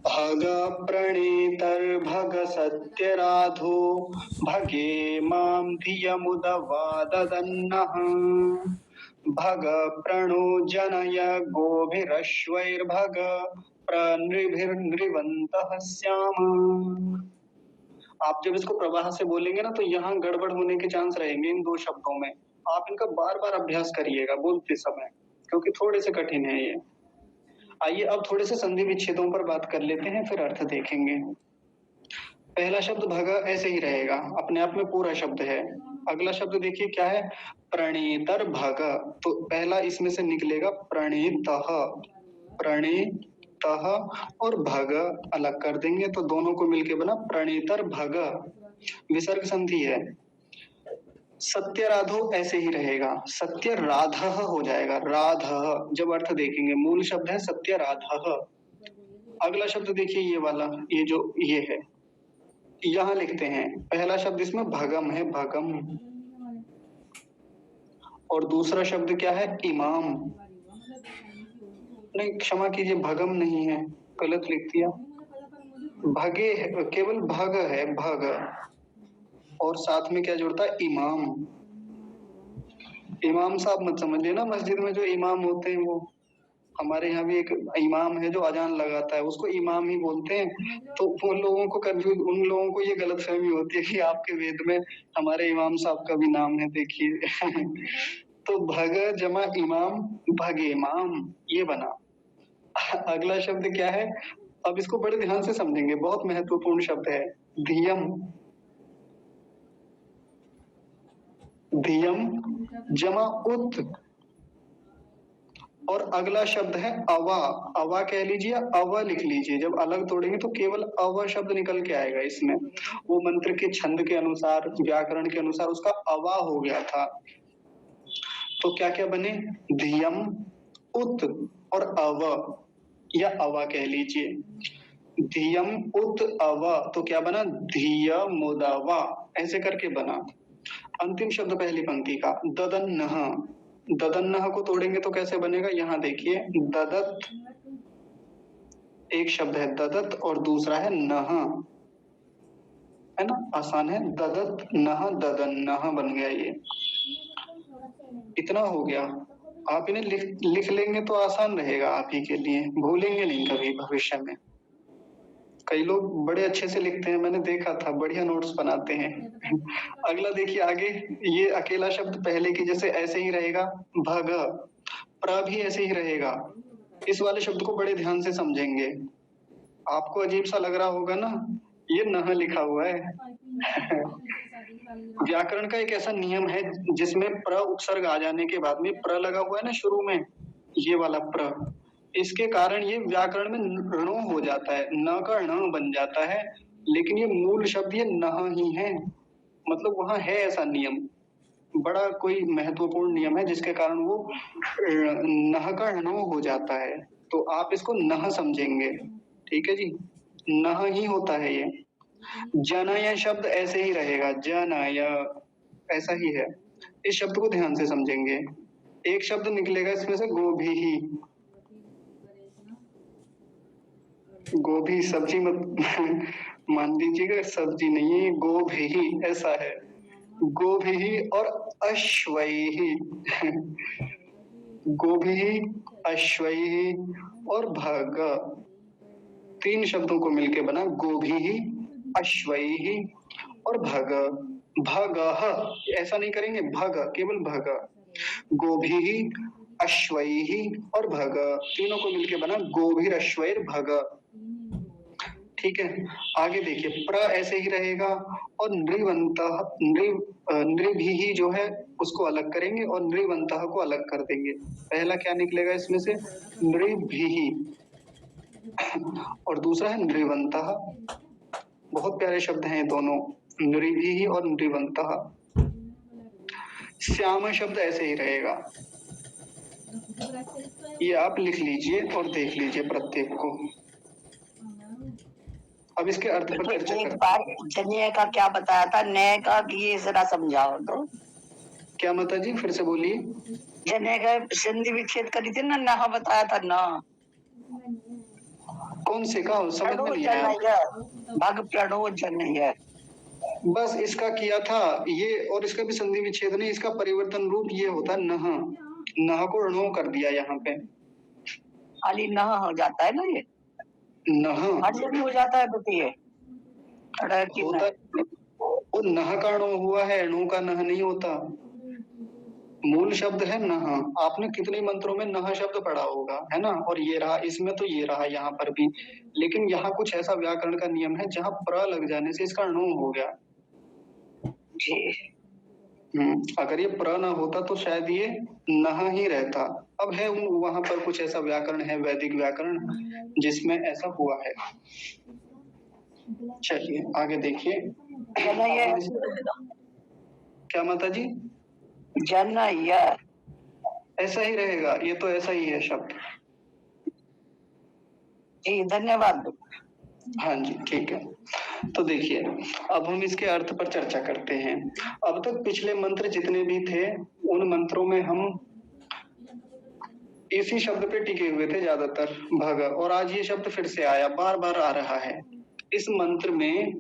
भग प्रणीतर्भग सत्यराधो भगे मां धियमुदवाददन्नः भग प्रणो जनय गोभिरश्वैर्भग प्रनृभिर्नृवन्तः स्याम। आप जब इसको प्रवाह से बोलेंगे ना तो यहाँ गड़बड़ होने के चांस रहेंगे इन दो शब्दों में। आप इनका बार बार अभ्यास करिएगा बोलते समय, क्योंकि थोड़े से कठिन है ये। आइए अब थोड़े से संधि विच्छेदों पर बात कर लेते हैं, फिर अर्थ देखेंगे। पहला शब्द भग ऐसे ही रहेगा, अपने आप में पूरा शब्द है। अगला शब्द देखिए क्या है, प्रणीतर भग। तो पहला इसमें से निकलेगा प्रणीतः, प्रणीतः, और भग अलग कर देंगे तो दोनों को मिलके बना प्रणीतर भग। विसर्ग संधि है। सत्य राधो ऐसे ही रहेगा, सत्य राधः हो जाएगा, राधः। जब अर्थ देखेंगे मूल शब्द है सत्य राधः। अगला शब्द देखिए ये वाला, ये जो ये है, यहाँ लिखते हैं पहला शब्द इसमें भगम है, भगम। और दूसरा शब्द क्या है, इमाम। नहीं क्षमा कीजिए, भगम नहीं है, गलत लिख दिया। भगे है, केवल भग है, भग। और साथ में क्या जुड़ता है, इमाम। इमाम साहब मत समझिए ना, मस्जिद में जो इमाम होते हैं वो, हमारे यहाँ भी एक इमाम है जो अजान लगाता है, उसको इमाम ही बोलते हैं। तो वो लोगों को कंफ्यूज, उन लोगों को ये गलतफहमी होती है कि आपके वेद में हमारे इमाम साहब का भी नाम है, देखिए। तो भग जमा इमाम, भग इमाम, ये बना। अगला शब्द क्या है, अब इसको बड़े ध्यान से समझेंगे, बहुत महत्वपूर्ण शब्द है, धियम। धियम जमा उत। और अगला शब्द है अवा, अवा कह लीजिए, अव लिख लीजिए। जब अलग तोड़ेंगे तो केवल अव शब्द निकल के आएगा इसमें। वो मंत्र के छंद के अनुसार, व्याकरण के अनुसार उसका अवा हो गया था। तो क्या क्या बने, धियम, उत और अव, या अवा कह लीजिए। धियम उत अव, तो क्या बना, धिय मुदवा, ऐसे करके बना। अंतिम शब्द पहली पंक्ति का, ददन्नः। ददन्नः को तोड़ेंगे तो कैसे बनेगा, यहाँ देखिए, ददत, एक शब्द है ददत और दूसरा है नह, है ना, आसान है, ददत नह ददन्नः बन गया ये। इतना हो गया। आप इन्हें लिख लेंगे तो आसान रहेगा आप ही के लिए, भूलेंगे नहीं कभी भविष्य में। कई लोग बड़े अच्छे से लिखते हैं, मैंने देखा था, बढ़िया नोट्स बनाते हैं। अगला देखिए आगे, ये अकेला शब्द पहले की जैसे ऐसे ही रहेगा, भग। प्र भी ऐसे ही रहेगा। इस वाले शब्द को बड़े ध्यान से समझेंगे। आपको अजीब सा लग रहा होगा ना, ये नह लिखा हुआ है। व्याकरण का एक ऐसा नियम है जिसमें प्र उपसर्ग आ जाने के बाद में प्र लगा हुआ है ना शुरू में, ये वाला प्र, इसके कारण ये व्याकरण में णो हो जाता है, न का ण बन जाता है। लेकिन ये मूल शब्द ये नह ही है, मतलब वहां है ऐसा नियम, बड़ा कोई महत्वपूर्ण नियम है जिसके कारण वो नह का णो हो जाता है। तो आप इसको नह समझेंगे, ठीक है जी, नह ही होता है ये। जनय शब्द ऐसे ही रहेगा, जनय ऐसा ही है। इस शब्द को ध्यान से समझेंगे। एक शब्द निकलेगा इसमें से, गोभी ही। गोभी सब्जी मत मान लीजिएगा, सब्जी नहीं है, गोभी ही ऐसा है, गोभी ही और अश्वही। गोभी ही, अश्वही और भग, तीन शब्दों को मिलके बना गोभी ही, अश्वही और भग। भगः ऐसा नहीं करेंगे, भग, केवल भग। गोभी ही, अश्वही और भग, तीनों को मिलके बना गोभीर अश्वैर भग। ठीक है, आगे देखिए, प्र ऐसे ही रहेगा और नृवंतः, नृभी जो है उसको अलग करेंगे और नृवंतः को अलग कर देंगे। पहला क्या निकलेगा इसमें से, नृभी, और दूसरा है नृवंतः। बहुत प्यारे शब्द हैं ये दोनों, नृभी और नृवंतः। श्याम शब्द ऐसे ही रहेगा, ये आप लिख लीजिए और देख लीजिए प्रत्येक को। अब इसके अर्थ पर चर्चा एक बार जन्य का क्या बताया था, नय का, ये जरा समझाओ तो। क्या माता जी, फिर से बोलिए। जन्य का संधि विच्छेद करी थी ना, नह बताया था, न कौन से का समझ में नहीं आया? भग प्रणोजन है। बस इसका किया था ये, और इसका भी संधि विच्छेद नहीं, इसका परिवर्तन रूप ये होता है नह। नह को णो कर दिया यहाँ पे। खाली नह हो जाता है ना ये, नह हर जगह हो जाता है बेटी ये। होता, वो नह का णो हुआ है, णो का नह नहीं होता। मूल शब्द है नह। आपने कितने मंत्रों में नह शब्द पढ़ा होगा, है ना? और ये रहा, इसमें तो ये रहा यहाँ पर भी। लेकिन यहाँ कुछ ऐसा व्याकरण का नियम है जहाँ प्र लग जाने से इसका णो हो गया। अगर ये प्र ना होता तो शायद ये नह ही रहता। अब है वहां पर कुछ ऐसा व्याकरण है, वैदिक व्याकरण, जिसमें ऐसा हुआ है। चलिए आगे देखिए। क्या माता जी? जन ऐसा ही रहेगा, ये तो ऐसा ही है शब्द। जी धन्यवाद। हाँ जी ठीक है। तो देखिए अब हम इसके अर्थ पर चर्चा करते हैं। अब तक पिछले मंत्र जितने भी थे उन मंत्रों में हम इसी शब्द पे टिके हुए थे ज्यादातर, भग, और आज ये शब्द फिर से आया, बार बार आ रहा है। इस मंत्र में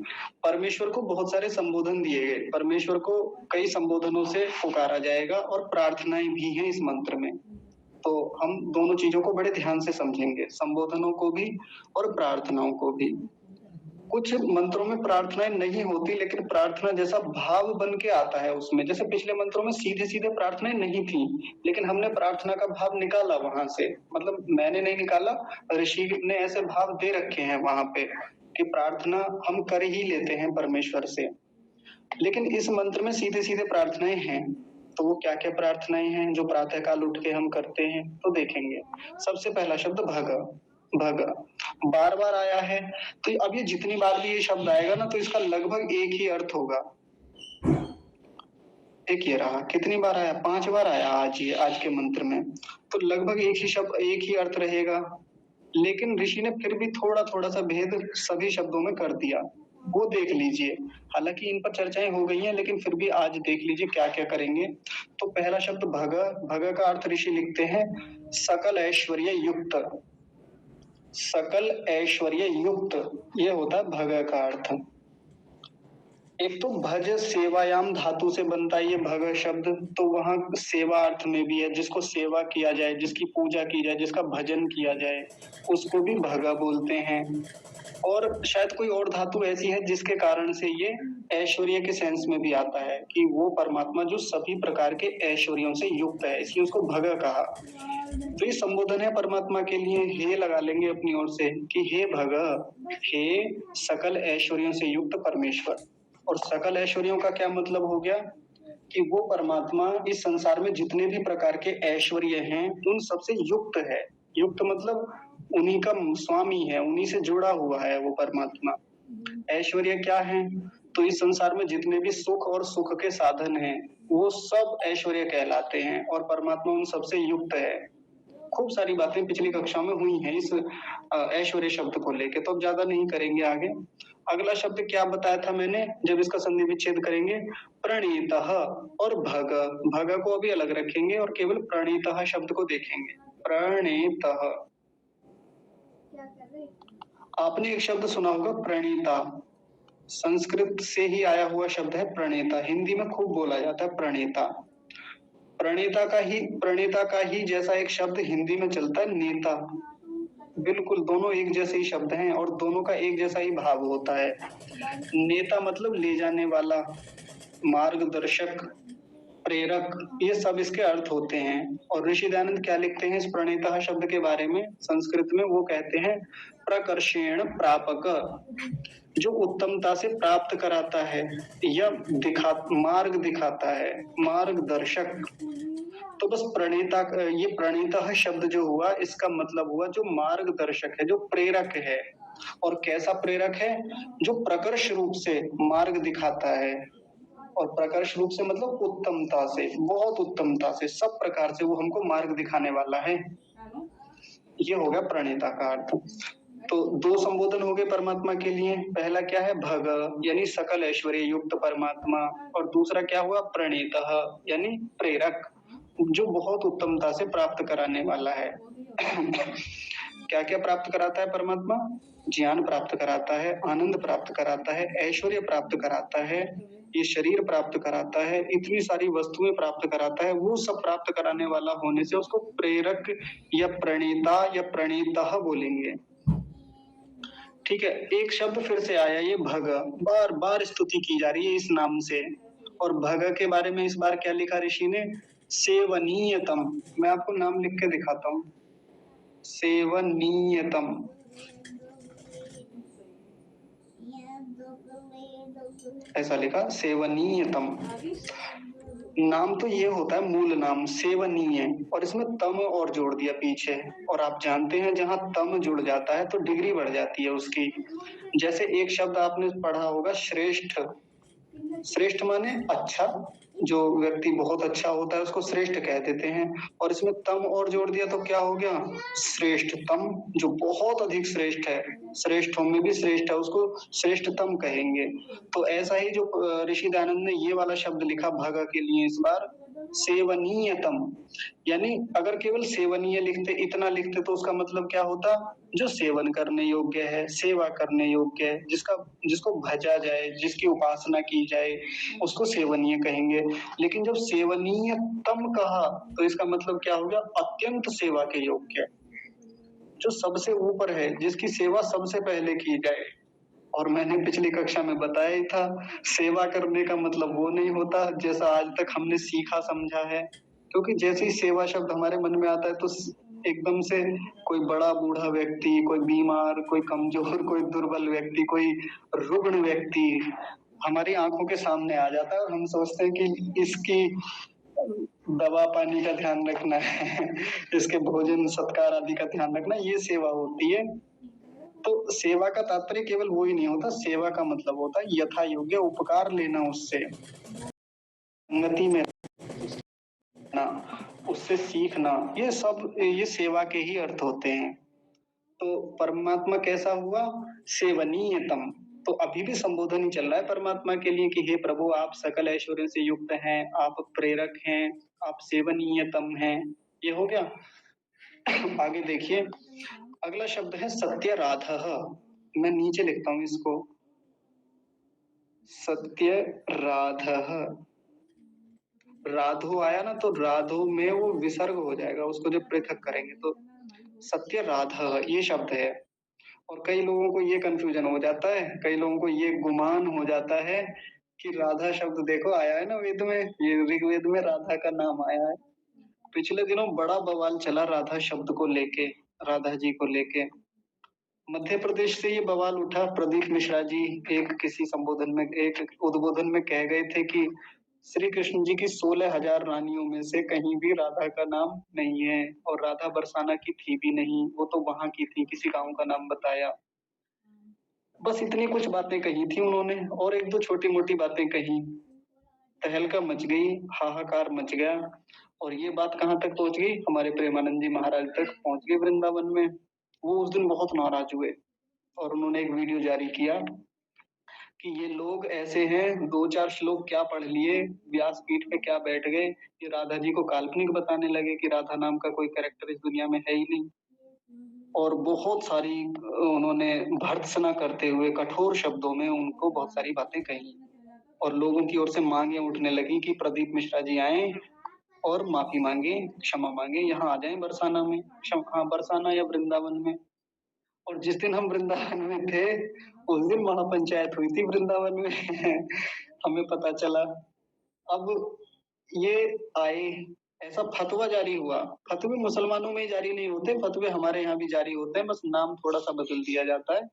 परमेश्वर को बहुत सारे संबोधन दिए गए, परमेश्वर को कई संबोधनों से पुकारा जाएगा और प्रार्थनाएं भी हैं इस मंत्र में। तो हम दोनों चीजों को बड़े ध्यान से समझेंगे, संबोधनों को भी और प्रार्थनाओं को भी। कुछ मंत्रों में प्रार्थनाएं नहीं होती, लेकिन प्रार्थना जैसा भाव बन के आता है उसमें। जैसे पिछले मंत्रों में सीधे सीधे प्रार्थनाएं नहीं थी, लेकिन हमने प्रार्थना का भाव निकाला वहां से। मतलब मैंने नहीं निकाला, ऋषि ने ऐसे भाव दे रखे हैं वहां पे कि प्रार्थना हम कर ही लेते हैं परमेश्वर से। लेकिन इस मंत्र में सीधे सीधे प्रार्थनाएं हैं। तो वो क्या क्या प्रार्थनाएं हैं जो प्रातः काल उठ के हम करते हैं, तो देखेंगे। सबसे पहला शब्द भग। भग बार बार आया है, तो अब ये जितनी बार भी ये शब्द आएगा ना, तो इसका लगभग एक ही अर्थ होगा। एक ये रहा, कितनी बार आया? 5 बार आया आज के मंत्र में। तो लगभग एक ही शब्द, एक ही अर्थ रहेगा। लेकिन ऋषि ने फिर भी थोड़ा थोड़ा सा भेद सभी शब्दों में कर दिया, वो देख लीजिए। हालांकि इन पर चर्चाएं हो गई हैं, लेकिन फिर भी आज देख लीजिए क्या क्या करेंगे। तो पहला शब्द भग। भग का अर्थ ऋषि लिखते हैं सकल ऐश्वर्य युक्त। सकल ऐश्वर्य युक्त, ये होता है भग का अर्थ। एक तो भज सेवायाम धातु से बनता है ये भग शब्द, तो वहां सेवा अर्थ में भी है, जिसको सेवा किया जाए, जिसकी पूजा की जाए, जिसका भजन किया जाए, उसको भी भगा बोलते हैं। और शायद कोई और धातु ऐसी है जिसके कारण से ये ऐश्वर्य के सेंस में भी आता है, कि वो परमात्मा जो सभी प्रकार के ऐश्वर्यों से युक्त है, इसलिए उसको भग कहा। तो ये संबोधन है परमात्मा के लिए। हे लगा लेंगे अपनी ओर से कि हे भग, हे सकल ऐश्वर्यों से युक्त परमेश्वर। और सकल ऐश्वर्यों का क्या मतलब हो गया? कि वो परमात्मा इस संसार में जितने भी प्रकार के ऐश्वर्य हैं उन सबसे युक्त है। युक्त मतलब उन्हीं का स्वामी है, उन्हीं से जुड़ा हुआ है वो परमात्मा। ऐश्वर्य क्या है? तो इस संसार में जितने भी सुख और सुख के साधन हैं वो सब ऐश्वर्य कहलाते हैं, और परमात्मा उन सबसे युक्त है। खूब सारी बातें पिछली कक्षा में हुई हैं इस ऐश्वर्य शब्द को लेके, तो अब ज्यादा नहीं करेंगे आगे। अगला शब्द क्या बताया था मैंने जब इसका संधि विच्छेद करेंगे? प्रणीतः और भग। भग को अभी अलग रखेंगे और केवल प्रणीतः शब्द को देखेंगे। प्रणीतः, आपने एक शब्द सुना होगा प्रणीता, संस्कृत से ही आया हुआ शब्द है प्रणीता। हिंदी में खूब बोला जाता है प्रणीता। प्रणीता का ही जैसा एक शब्द हिंदी में चलता है नेता। बिल्कुल दोनों एक जैसे ही शब्द हैं और दोनों का एक जैसा ही भाव होता है। नेता मतलब ले जाने वाला, मार्गदर्शक, प्रेरक, ये सब इसके अर्थ होते हैं। और ऋषि दयानंद क्या लिखते हैं इस प्रणीता शब्द के बारे में संस्कृत में? वो कहते हैं प्रकर्षेण प्रापक, जो उत्तमता से प्राप्त कराता है या मार्ग दिखाता है, मार्गदर्शक। तो बस प्रणीता, ये प्रणीता शब्द जो हुआ इसका मतलब हुआ जो मार्गदर्शक है, जो प्रेरक है। और कैसा प्रेरक है? जो प्रकर्ष रूप से मार्ग दिखाता है। और प्रकर्ष रूप से मतलब उत्तमता से, बहुत उत्तमता से, सब प्रकार से वो हमको मार्ग दिखाने वाला है। ये हो गया प्रणीता का अर्थ। तो 2 संबोधन हो गए परमात्मा के लिए। पहला क्या है? भग, यानी सकल ऐश्वर्य युक्त परमात्मा। और दूसरा क्या हुआ? प्रणीतः, यानी प्रेरक, जो बहुत उत्तमता से प्राप्त कराने वाला है। क्या क्या प्राप्त कराता है परमात्मा? ज्ञान प्राप्त कराता है, आनंद प्राप्त कराता है, ऐश्वर्य प्राप्त कराता है, ये शरीर प्राप्त कराता है, इतनी सारी वस्तुएं प्राप्त कराता है। वो सब प्राप्त कराने वाला होने से उसको प्रेरक या प्रणेता या प्रणेता बोलेंगे। ठीक है, एक शब्द फिर से आया, ये भग, बार बार स्तुति की जा रही है इस नाम से। और भग के बारे में इस बार क्या लिखा ऋषि ने? सेवनीयतम। मैं आपको नाम लिख के दिखाता हूँ, सेवनीयतम। ऐसा लिखा, सेवनीयतम। नाम तो ये होता है मूल नाम सेवनीय, और इसमें तम और जोड़ दिया पीछे। और आप जानते हैं जहां तम जुड़ जाता है तो डिग्री बढ़ जाती है उसकी। जैसे एक शब्द आपने पढ़ा होगा श्रेष्ठ। श्रेष्ठ माने अच्छा, जो व्यक्ति बहुत अच्छा होता है उसको श्रेष्ठ कह देते हैं। और इसमें तम और जोड़ दिया तो क्या हो गया? श्रेष्ठतम, जो बहुत अधिक श्रेष्ठ है, श्रेष्ठों में भी श्रेष्ठ है, उसको श्रेष्ठतम कहेंगे। तो ऐसा ही जो ऋषि दयानंद ने ये वाला शब्द लिखा भग के लिए इस बार, सेवनीयतम। यानी अगर केवल सेवनीय लिखते, इतना लिखते, तो उसका मतलब क्या होता? जो सेवन करने योग्य है, सेवा करने योग्य है, जिसको भजा जाए, जिसकी उपासना की जाए, उसको सेवनीय कहेंगे। लेकिन जब सेवनीयतम कहा तो इसका मतलब क्या हो गया? अत्यंत सेवा के योग्य, जो सबसे ऊपर है, जिसकी सेवा सबसे पहले की जाए। और मैंने पिछली कक्षा में बताया ही था, सेवा करने का मतलब वो नहीं होता जैसा आज तक हमने सीखा समझा है। क्योंकि जैसे ही सेवा शब्द हमारे मन में आता है तो एकदम से कोई बड़ा बूढ़ा व्यक्ति, कोई बीमार, कोई कमजोर, कोई दुर्बल व्यक्ति, कोई रुग्ण व्यक्ति हमारी आंखों के सामने आ जाता है, और हम सोचते हैं कि इसकी दवा पानी का ध्यान रखना है, इसके भोजन सत्कार आदि का ध्यान रखना, ये सेवा होती है। तो सेवा का तात्पर्य केवल वो ही नहीं होता, सेवा का मतलब होता है यथा योग्य उपकार लेना, उससे संगति में रहना, उससे सीखना, ये सब ये सेवा के ही अर्थ होते हैं। तो परमात्मा कैसा हुआ? सेवनीयतम। तो अभी भी संबोधन ही चल रहा है परमात्मा के लिए कि हे प्रभु, आप सकल ऐश्वर्य से युक्त हैं, आप प्रेरक हैं, आप सेवनीयतम हैं। ये हो गया। आगे देखिए, अगला शब्द है सत्यराधः। मैं नीचे लिखता हूं इसको, सत्यराधः। राधो आया ना, तो राधो में वो विसर्ग हो जाएगा, उसको जब पृथक करेंगे तो सत्यराधः ये शब्द है। और कई लोगों को ये कंफ्यूजन हो जाता है, कई लोगों को ये गुमान हो जाता है कि राधा शब्द देखो आया है ना वेद में, ये ऋग्वेद में राधा का नाम आया है। पिछले दिनों बड़ा बवाल चला राधा शब्द को लेके, राधा जी को लेके। मध्य प्रदेश से ये बवाल उठा। प्रदीप मिश्रा जी एक किसी संबोधन में, एक उद्बोधन में कह गए थे कि श्री कृष्ण जी की 16,000 रानियों में से कहीं भी राधा का नाम नहीं है, और राधा बरसाना की थी भी नहीं, वो तो वहां की थी, किसी गांव का नाम बताया। बस इतनी कुछ बातें कही थी उन्होंने, और एक दो छोटी मोटी बातें कही, तहलका मच गई, हाहाकार मच गया। और ये बात कहाँ तक पहुंच गई? हमारे प्रेमानंद जी महाराज तक पहुंच गई वृंदावन में। वो उस दिन बहुत नाराज हुए और उन्होंने एक वीडियो जारी किया कि ये लोग ऐसे हैं, दो चार श्लोक क्या पढ़ लिए, व्यासपीठ पे क्या बैठ गए, ये राधा जी को काल्पनिक बताने लगे कि राधा नाम का कोई कैरेक्टर इस दुनिया में है ही नहीं। और बहुत सारी उन्होंने भर्त्सना करते हुए कठोर शब्दों में उनको बहुत सारी बातें कही, और लोगों की ओर से मांगे उठने लगी कि प्रदीप मिश्रा जी आए और माफी मांगे, क्षमा मांगे, यहाँ आ जाए बरसाना में, हाँ बरसाना या वृंदावन में। और जिस दिन हम वृंदावन में थे उस दिन महापंचायत हुई थी वृंदावन में। हमें पता चला। अब ये आए, ऐसा फतवा जारी हुआ। फतवे मुसलमानों में ही जारी नहीं होते, फतवे हमारे यहाँ भी जारी होते हैं, बस नाम थोड़ा सा बदल दिया जाता है।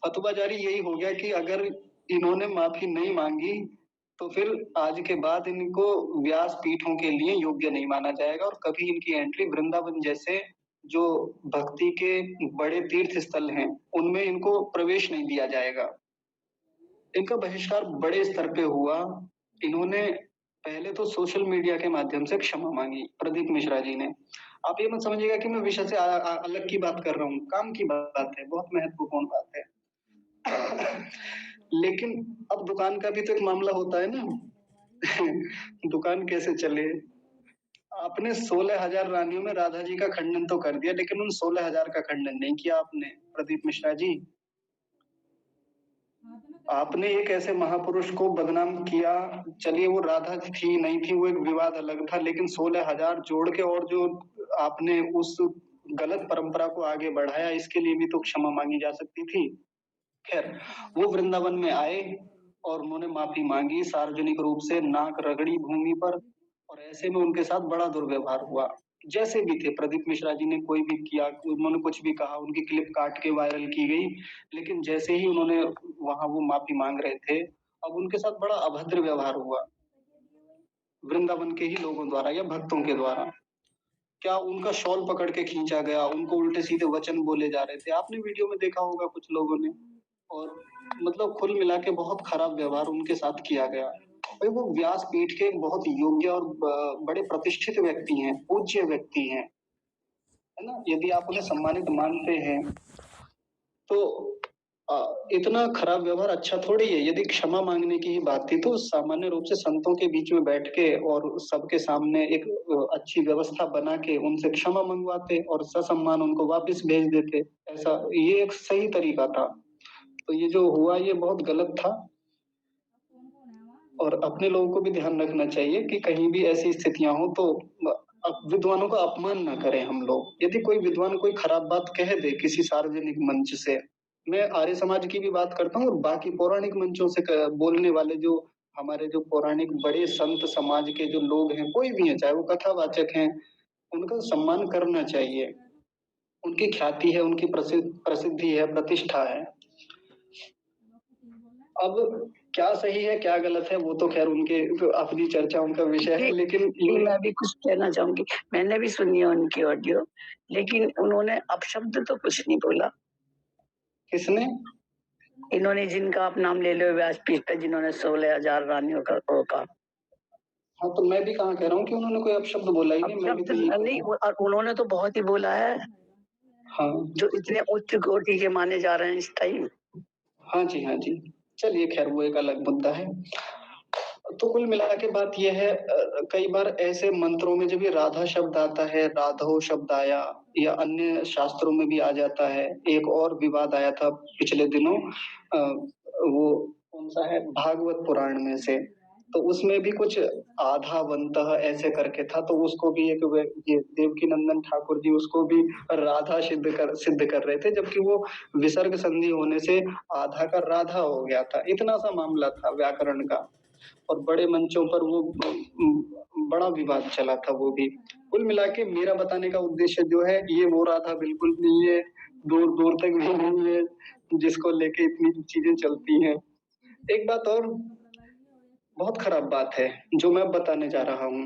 फतवा जारी यही हो गया कि अगर इन्होंने माफी नहीं मांगी तो फिर आज के बाद इनको व्यास पीठों के लिए योग्य नहीं माना जाएगा, और कभी इनकी एंट्री वृंदावन जैसे जो भक्ति के बड़े तीर्थ स्थल हैं उनमें इनको प्रवेश नहीं दिया जाएगा। इनका बहिष्कार बड़े स्तर पे हुआ। इन्होंने पहले तो सोशल मीडिया के माध्यम से क्षमा मांगी, प्रदीप मिश्रा जी ने। आप ये मत समझिएगा कि मैं विषय से अलग की बात कर रहा हूँ, काम की बात है, बहुत महत्वपूर्ण बात है। लेकिन अब दुकान का भी तो एक मामला होता है ना। दुकान कैसे चले, आपने 16,000 रानियों में राधा जी का खंडन तो कर दिया, लेकिन उन 16,000 का खंडन नहीं किया आपने, प्रदीप मिश्रा जी। आपने एक ऐसे महापुरुष को बदनाम किया। चलिए वो राधा थी नहीं थी वो एक विवाद अलग था, लेकिन 16,000 जोड़ के और जो आपने उस गलत परंपरा को आगे बढ़ाया, इसके लिए भी तो क्षमा मांगी जा सकती थी। खैर, वो वृंदावन में आए और उन्होंने माफी मांगी सार्वजनिक रूप से, नाक रगड़ी भूमि पर, और ऐसे में उनके साथ बड़ा दुर्व्यवहार हुआ। जैसे भी थे प्रदीप मिश्रा जी ने कोई भी किया, उन्होंने कुछ भी कहा, उनकी क्लिप काट के वायरल की गई, लेकिन जैसे ही उन्होंने वहां वो माफी मांग रहे थे, अब उनके साथ बड़ा अभद्र व्यवहार हुआ वृंदावन के ही लोगों द्वारा या भक्तों के द्वारा। क्या उनका शॉल पकड़ के खींचा गया, उनको उल्टे सीधे वचन बोले जा रहे थे, आपने वीडियो में देखा होगा कुछ लोगों ने। और मतलब कुल मिला के बहुत खराब व्यवहार उनके साथ किया गया। भाई वो व्यासपीठ के एक बहुत योग्य और बड़े प्रतिष्ठित व्यक्ति हैं, पूज्य व्यक्ति हैं, है ना। यदि आप उन्हें सम्मानित मानते हैं तो इतना खराब व्यवहार अच्छा थोड़ी है। यदि क्षमा मांगने की ही बात थी तो सामान्य रूप से संतों के बीच में बैठ के और सबके सामने एक अच्छी व्यवस्था बना के उनसे क्षमा मंगवाते और ससम्मान उनको वापस भेज देते। ऐसा ये एक सही तरीका था। तो ये जो हुआ ये बहुत गलत था, और अपने लोगों को भी ध्यान रखना चाहिए कि कहीं भी ऐसी स्थितियां हो तो विद्वानों का अपमान ना करें हम लोग। यदि कोई विद्वान कोई खराब बात कह दे किसी सार्वजनिक मंच से, मैं आर्य समाज की भी बात करता हूँ और बाकी पौराणिक मंचों से बोलने वाले जो हमारे जो पौराणिक बड़े संत समाज के जो लोग हैं, कोई भी है, चाहे वो कथावाचक हैं, उनका सम्मान करना चाहिए। उनकी ख्याति है, उनकी प्रसिद्धि है, प्रतिष्ठा है। अब क्या सही है क्या गलत है वो तो खैर उनके अपनी चर्चा, उनका विषय है, लेकिन मैं भी कुछ कहना चाहूंगी। मैंने भी सुनी है उनकी ऑडियो, लेकिन उन्होंने अपशब्द तो कुछ नहीं बोला। किसने? इन्होंने, जिनका आप नाम ले लो, व्यासपीठ पे जिन्होंने 16,000 रानियों का कहा। हाँ तो मैं भी कहाँ कह रहा हूँ कि उन्होंने कोई अपशब्द बोला ही नहीं, मैं भी तो यही नहीं, और उन्होंने तो बहुत ही बोला है। हाँ, जो इतने उच्च कोटि के माने जा रहे हैं इस टाइम। हाँ जी, हाँ जी। चलिए खैर वो एक अलग मुद्दा है। तो कुल मिला के बात यह है, कई बार ऐसे मंत्रों में जब ये राधा शब्द आता है, राधो शब्द आया, या अन्य शास्त्रों में भी आ जाता है। एक और विवाद आया था पिछले दिनों, वो कौन सा है, भागवत पुराण में से, तो उसमें भी कुछ आधावंतः ऐसे करके था, तो उसको भी ये देवकी नंदन ठाकुर जी उसको भी राधा सिद्ध कर रहे थे, जबकि वो विसर्ग संधि होने से आधा का राधा हो गया था। इतना सा मामला था व्याकरण का, और बड़े मंचों पर वो बड़ा विवाद चला था वो भी। कुल मिला के मेरा बताने का उद्देश्य जो है, ये वो राधा बिल्कुल नहीं है, दूर दूर तक भी नहीं है, जिसको लेके इतनी चीजें चलती हैं। एक बात और बहुत खराब बात है जो मैं बताने जा रहा हूँ।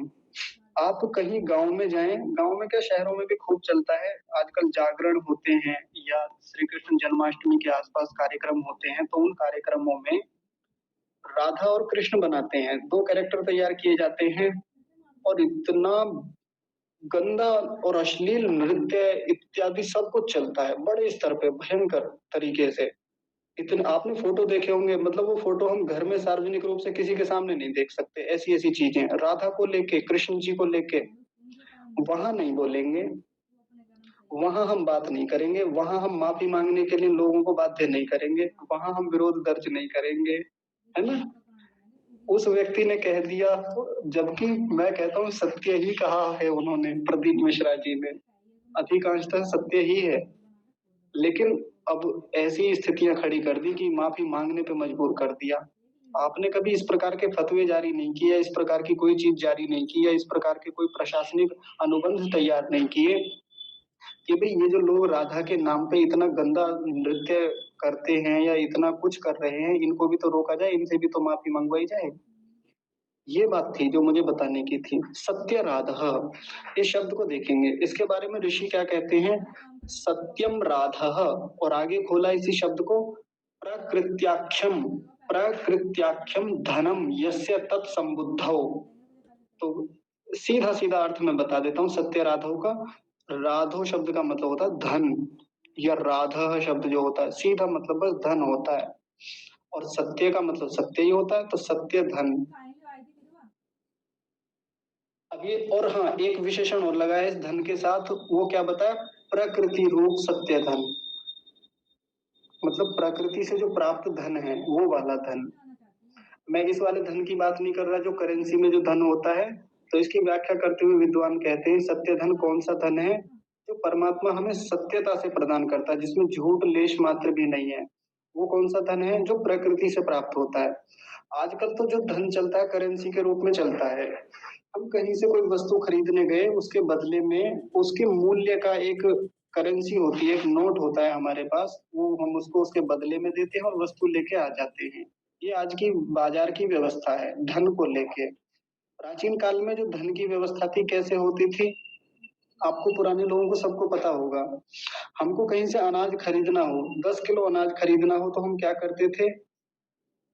आप कहीं गांव में जाएं, गांव में क्या शहरों में भी खूब चलता है, आजकल जागरण होते हैं या श्री कृष्ण जन्माष्टमी के आसपास कार्यक्रम होते हैं, तो उन कार्यक्रमों में राधा और कृष्ण बनाते हैं, दो कैरेक्टर तैयार किए जाते हैं, और इतना गंदा और अश्लील नृत्य इत्यादि सब कुछ चलता है बड़े स्तर पे, भयंकर तरीके से। इतने आपने फोटो देखे होंगे, मतलब वो फोटो हम घर में सार्वजनिक रूप से किसी के सामने नहीं देख सकते। ऐसी ऐसी चीजें राधा को लेके, कृष्ण जी को लेके, वहां नहीं बोलेंगे, वहां हम बात नहीं करेंगे, वहां हम माफी मांगने के लिए लोगों को बाध्य नहीं करेंगे, वहां हम विरोध दर्ज नहीं करेंगे, है ना। उस व्यक्ति ने कह दिया, जबकि मैं कहता हूँ सत्य ही कहा है उन्होंने, प्रदीप मिश्रा जी ने अधिकांशतः सत्य ही है, लेकिन अब ऐसी स्थितियां खड़ी कर दी कि माफी मांगने पे मजबूर कर दिया। आपने कभी इस प्रकार के फतवे जारी नहीं किए, इस प्रकार की कोई चीज जारी नहीं की, या इस प्रकार के कोई प्रशासनिक अनुबंध तैयार नहीं किए कि भाई ये जो लोग राधा के नाम पे इतना गंदा नृत्य करते हैं या इतना कुछ कर रहे हैं, इनको भी तो रोका जाए, इनसे भी तो माफी मंगवाई जाए। ये बात थी जो मुझे बताने की थी। सत्य राधा, इस शब्द को देखेंगे, इसके बारे में ऋषि क्या कहते हैं, सत्यम राधा, और आगे खोला इसी शब्द को, प्रकृत्याख्यम, प्रकृत्याख्यम धनम यस्य तत्संबुद्धौ। तो सीधा सीधा अर्थ मैं बता देता हूँ सत्य राधव का। राधो शब्द का मतलब होता है धन, या राधा शब्द जो होता है सीधा मतलब बस धन होता है, और सत्य का मतलब सत्य ही होता है, तो सत्य धन। अब ये और हाँ, एक विशेषण और लगा है इस धन के साथ, वो क्या बताया? प्रकृति रूप सत्य धन, मतलब प्रकृति से जो प्राप्त धन है वो वाला धन। मैं इस वाले धन की बात नहीं कर रहा जो करेंसी में जो धन होता है। तो इसकी व्याख्या करते हुए विद्वान कहते हैं सत्य धन कौन सा धन है? जो परमात्मा हमें सत्यता से प्रदान करता है, जिसमें झूठ लेश मात्र भी नहीं है। वो कौन सा धन है? जो प्रकृति से प्राप्त होता है। आजकल तो जो धन चलता है करेंसी के रूप में चलता है। हम कहीं से कोई वस्तु खरीदने गए, उसके बदले में उसके मूल्य का एक करेंसी होती है, एक नोट होता है हमारे पास, वो हम उसको उसके बदले में देते हैं और वस्तु लेके आ जाते हैं। ये आज की बाजार की व्यवस्था है धन को लेके। प्राचीन काल में जो धन की व्यवस्था थी कैसे होती थी? आपको पुराने लोगों को सबको पता होगा। हमको कहीं से अनाज खरीदना हो, 10 किलो अनाज खरीदना हो, तो हम क्या करते थे?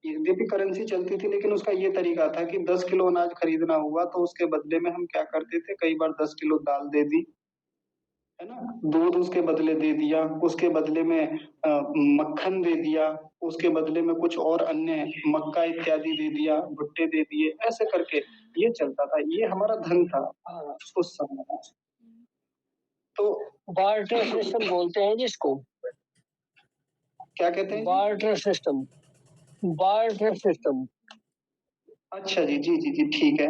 यद्यपि करेंसी चलती थी लेकिन उसका ये तरीका था कि 10 किलो अनाज खरीदना हुआ तो उसके बदले में हम क्या करते थे? कई बार 10 किलो दाल दे दी, है ना? दूध उसके बदले दे दिया, उसके बदले में मक्खन दे दिया, उसके बदले में कुछ और अन्य मक्का इत्यादि दे दिया, भुट्टे दे दिए, ऐसे करके ये चलता था। ये हमारा धन था उस समय। तो बार्टर सिस्टम बोलते हैं जिसको। क्या कहते हैं? Barter system. Barter system. अच्छा जी, जी जी जी, ठीक है।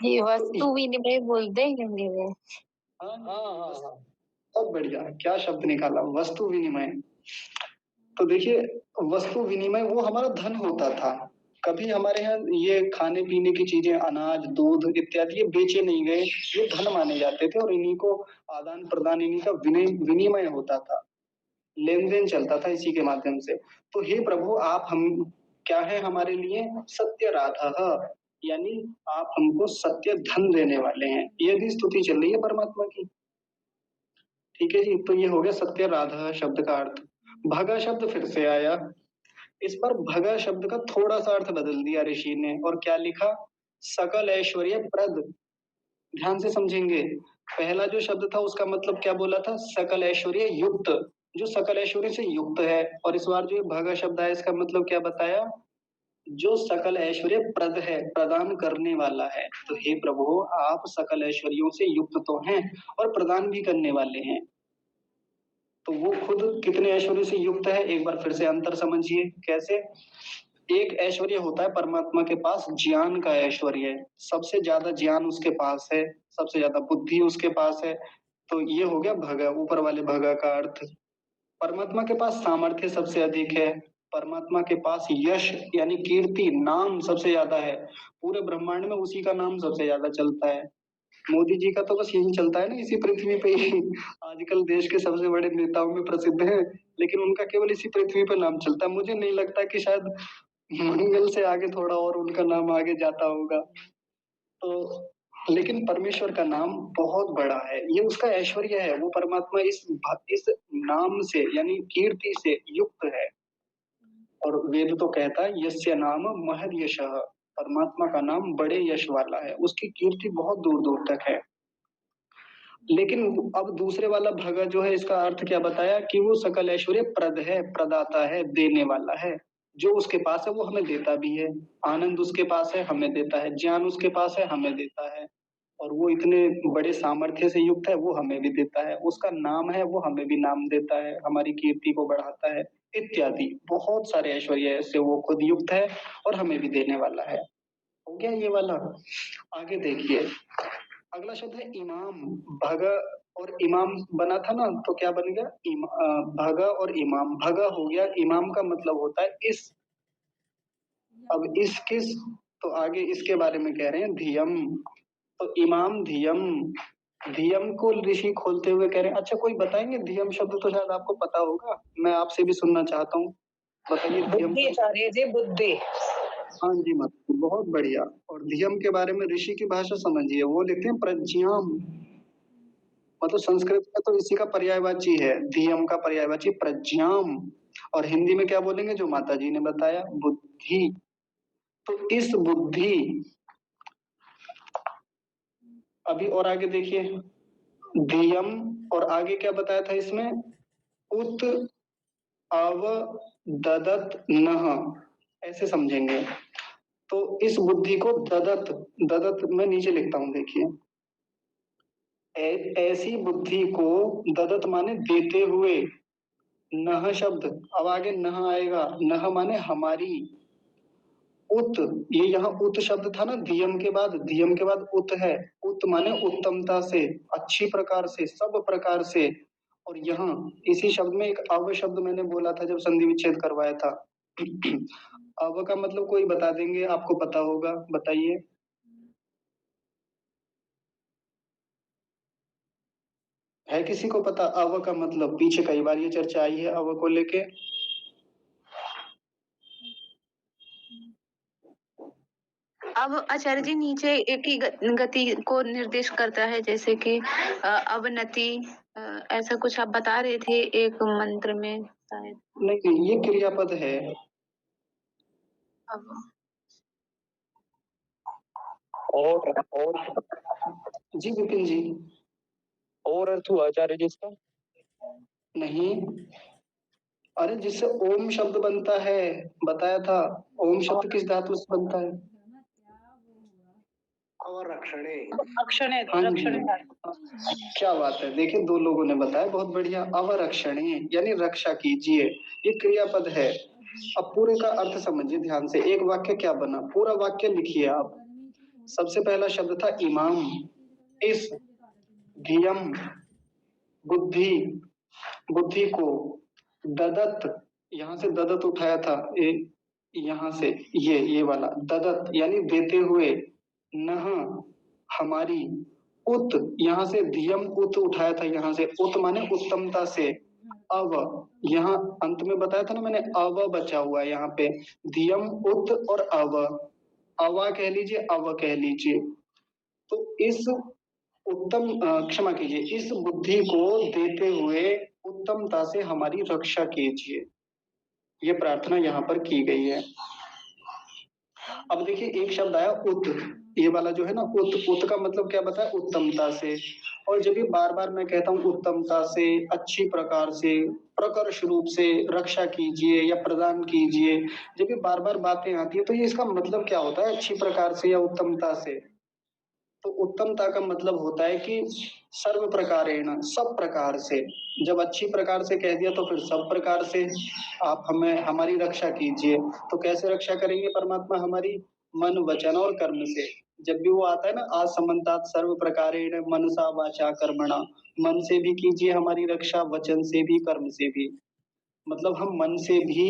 ये वस्तु विनिमय बोलते हैं हिंदी में। हाँ हाँ हाँ हाँ। बहुत बढ़िया, क्या शब्द निकाला, वस्तु विनिमय। तो देखिए, वस्तु विनिमय वो हमारा धन होता था। कभी हमारे यहाँ ये खाने पीने की चीजें, अनाज, दूध इत्यादि ये बेचे नहीं गए, ये धन माने जाते थे और इन्हीं को आदान प्रदान, इन्हीं का विनिमय होता था, लेन देन चलता था इसी के माध्यम से। तो हे प्रभु, आप हम क्या है हमारे लिए? सत्य राधा, यानी आप हमको सत्य धन देने वाले हैं। ये भी स्तुति चल रही है परमात्मा की। ठीक है जी, तो ये हो गया सत्य राधा शब्द का अर्थ। भगा शब्द फिर से आया। इस पर भगा शब्द का थोड़ा सा अर्थ बदल दिया ऋषि ने, और क्या लिखा? सकल ऐश्वर्य प्रद। ध्यान से समझेंगे, पहला जो शब्द था उसका मतलब क्या बोला था? सकल ऐश्वर्य युक्त, जो सकल ऐश्वर्य से युक्त है। और इस बार जो ये भगा शब्द है इसका मतलब क्या बताया? जो सकल ऐश्वर्य प्रद है, प्रदान करने वाला है। तो हे प्रभु, आप सकल ऐश्वर्यों से युक्त तो हैं और प्रदान भी करने वाले हैं। तो वो खुद कितने ऐश्वर्य से युक्त है? एक बार फिर से अंतर समझिए कैसे। एक ऐश्वर्य होता है परमात्मा के पास, ज्ञान का ऐश्वर्य है, सबसे ज्यादा ज्ञान उसके पास है, सबसे ज्यादा बुद्धि उसके पास है। तो ये हो गया भगा, ऊपर वाले भगा का अर्थ। परमात्मा के पास सामर्थ्य सबसे अधिक है, परमात्मा के पास यश यानी कीर्ति, नाम सबसे ज्यादा है। पूरे ब्रह्मांड में उसी का नाम सबसे ज्यादा चलता है। मोदी जी का तो बस यही चलता है ना इसी पृथ्वी पे ही। आजकल देश के सबसे बड़े नेताओं में प्रसिद्ध है, लेकिन उनका केवल इसी पृथ्वी पे नाम चलता है। मुझे नहीं लगता कि शायद मंगल से आगे थोड़ा और उनका नाम आगे जाता होगा। तो लेकिन परमेश्वर का नाम बहुत बड़ा है, ये उसका ऐश्वर्य है। वो परमात्मा इस नाम से यानी कीर्ति से युक्त है। और वेद तो कहता है यस्य नाम महद यशः, परमात्मा का नाम बड़े यश वाला है, उसकी कीर्ति बहुत दूर दूर तक है। लेकिन अब दूसरे वाला भगा जो है, इसका अर्थ क्या बताया? कि वो सकल ऐश्वर्य प्रद है, प्रदाता है, देने वाला है। जो उसके पास है वो हमें देता भी है। आनंद उसके पास है, हमें देता है। ज्ञान उसके पास है, हमें देता है। और वो इतने बड़े सामर्थ्य से युक्त है, वो हमें भी देता है। उसका नाम है, वो हमें भी नाम देता है, हमारी कीर्ति को बढ़ाता है इत्यादि। बहुत सारे ऐश्वर्य से वो खुद युक्त है और हमें भी देने वाला है। हो गया ये वाला। आगे देखिए, अगला शब्द है इमाम। भगा और इमाम बना था ना, तो क्या बन गया? भगा और इमाम। भगा हो गया, इमाम का मतलब होता है इस। अब इस किस? तो आगे इसके बारे में कह रहे हैं धियम। तो इमाम धियम, धियम को ऋषि खोलते हुए कह रहे हैं। अच्छा, कोई बताएंगे धियम शब्द? तो शायद आपको पता होगा, मैं आपसे भी सुनना चाहता हूँ, बताइए धियम। बुद्धि सारे जी, बुद्धि। हाँ जी, मत बहुत बढ़िया। और धियम के बारे में ऋषि की भाषा समझिए, वो लिखते हैं प्रज्ञाम। मतलब संस्कृत में तो इसी का पर्यायवाची है, धियम का पर्यायवाची प्रज्ञाम। और हिंदी में क्या बोलेंगे? जो माता जी ने बताया, बुद्धि। तो इस बुद्धि, अभी और आगे देखिए, धियम और आगे क्या बताया था इसमें? उत अव ददत नह, ऐसे समझेंगे। तो इस बुद्धि को ददत, ददत मैं नीचे लिखता हूं, देखिए ऐसी बुद्धि को ददत माने देते हुए, नह शब्द, अब आगे नह आएगा, नह माने हमारी, उत, ये यहाँ उत शब्द था ना, दियम के बाद उत है, उत माने उत्तमता से, अच्छी प्रकार से, सब प्रकार से। और यहाँ इसी शब्द में एक अव शब्द मैंने बोला था जब संधि विच्छेद करवाया था। अव का मतलब कोई बता देंगे, आपको पता होगा, बताइए। है किसी को पता अव का मतलब? पीछे कई बार ये चर्चा आई है अव को लेके। अब आचार्य जी नीचे एक ही गति को निर्देश करता है, जैसे कि अवनति, ऐसा कुछ आप बता रहे थे एक मंत्र में शायद। नहीं, ये क्रियापद है। अब और जी विपिन जी। और अर्थ हुआ आचार्य जी इसका? नहीं, अरे जिससे ओम शब्द बनता है, बताया था। ओम शब्द किस धातु से बनता है? अवरक्षणे। हाँ जी, क्या बात है, देखिए दो लोगों ने बताया, बहुत बढ़िया। अवरक्षणे यानी रक्षा कीजिए, ये क्रियापद है। अब पूरे का अर्थ समझिए ध्यान से, एक वाक्य क्या बना, पूरा वाक्य लिखिए आप। सबसे पहला शब्द था इमाम, इस, धियम बुद्धि, बुद्धि को, ददत, यहाँ से ददत उठाया था, यहाँ से ये वाला ददत यानी देते हुए, नह हमारी, उत यहाँ से धियम उत उठाया था, यहाँ से उत माने उत्तमता से, अव यहाँ अंत में बताया था ना मैंने, अव बचा हुआ है यहाँ पे, धियम उत और अव, अवा कह लीजिए, अव कह लीजिए। तो इस उत्तम, क्षमा कीजिए, इस बुद्धि को देते हुए उत्तमता से हमारी रक्षा कीजिए, ये प्रार्थना यहाँ पर की गई है। अब देखिए एक शब्द आया उत, ये वाला जो है ना उत, उत का मतलब क्या बताया, उत्तमता से। और जब ये बार बार मैं कहता हूँ उत्तमता से, अच्छी प्रकार से, प्रकर्ष रूप से रक्षा कीजिए या प्रदान कीजिए, जब ये बार बार बातें आती है तो ये इसका मतलब क्या होता है, अच्छी प्रकार से या उत्तमता से? तो उत्तमता का मतलब होता है कि सर्व प्रकारेण, सब प्रकार से। जब अच्छी प्रकार से कह दिया तो फिर सब प्रकार से आप हमें, हमारी रक्षा कीजिए। तो कैसे रक्षा करेंगे परमात्मा हमारी? मन वचन और कर्म से। जब भी वो आता है ना, आसमंतात सर्व प्रकारेण मनसा वाचा कर्मणा, मन से भी कीजिए हमारी रक्षा, वचन से भी, कर्म से भी। मतलब हम मन से भी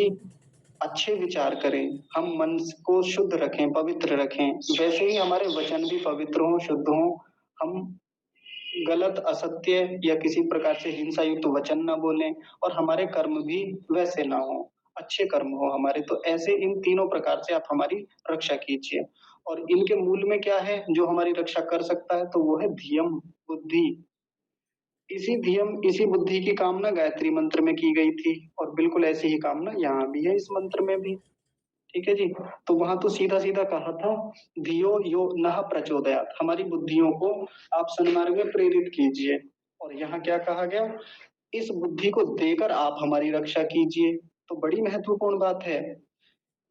अच्छे विचार करें, हम मन को शुद्ध रखें, पवित्र रखें, वैसे ही हमारे वचन भी पवित्र हों, शुद्ध हों। हम गलत, असत्य या किसी प्रकार से हिंसा युक्त वचन न बोलें, और हमारे कर्म भी वैसे ना हो, अच्छे कर्म हो हमारे। तो ऐसे इन तीनों प्रकार से आप हमारी रक्षा कीजिए। और इनके मूल में क्या है जो हमारी रक्षा कर सकता है? तो वो है धियम, बुद्धि। इसी धियम, इसी बुद्धि की कामना गायत्री मंत्र में की गई थी, और बिल्कुल ऐसी ही कामना यहाँ भी है, इस मंत्र में भी। ठीक है जी। तो वहां तो सीधा सीधा कहा था, धियो यो नः प्रचोदयात्, हमारी बुद्धियों को आप सन्मार्ग में प्रेरित कीजिए। और यहाँ क्या कहा गया, इस बुद्धि को देकर आप हमारी रक्षा कीजिए। तो बड़ी महत्वपूर्ण बात है,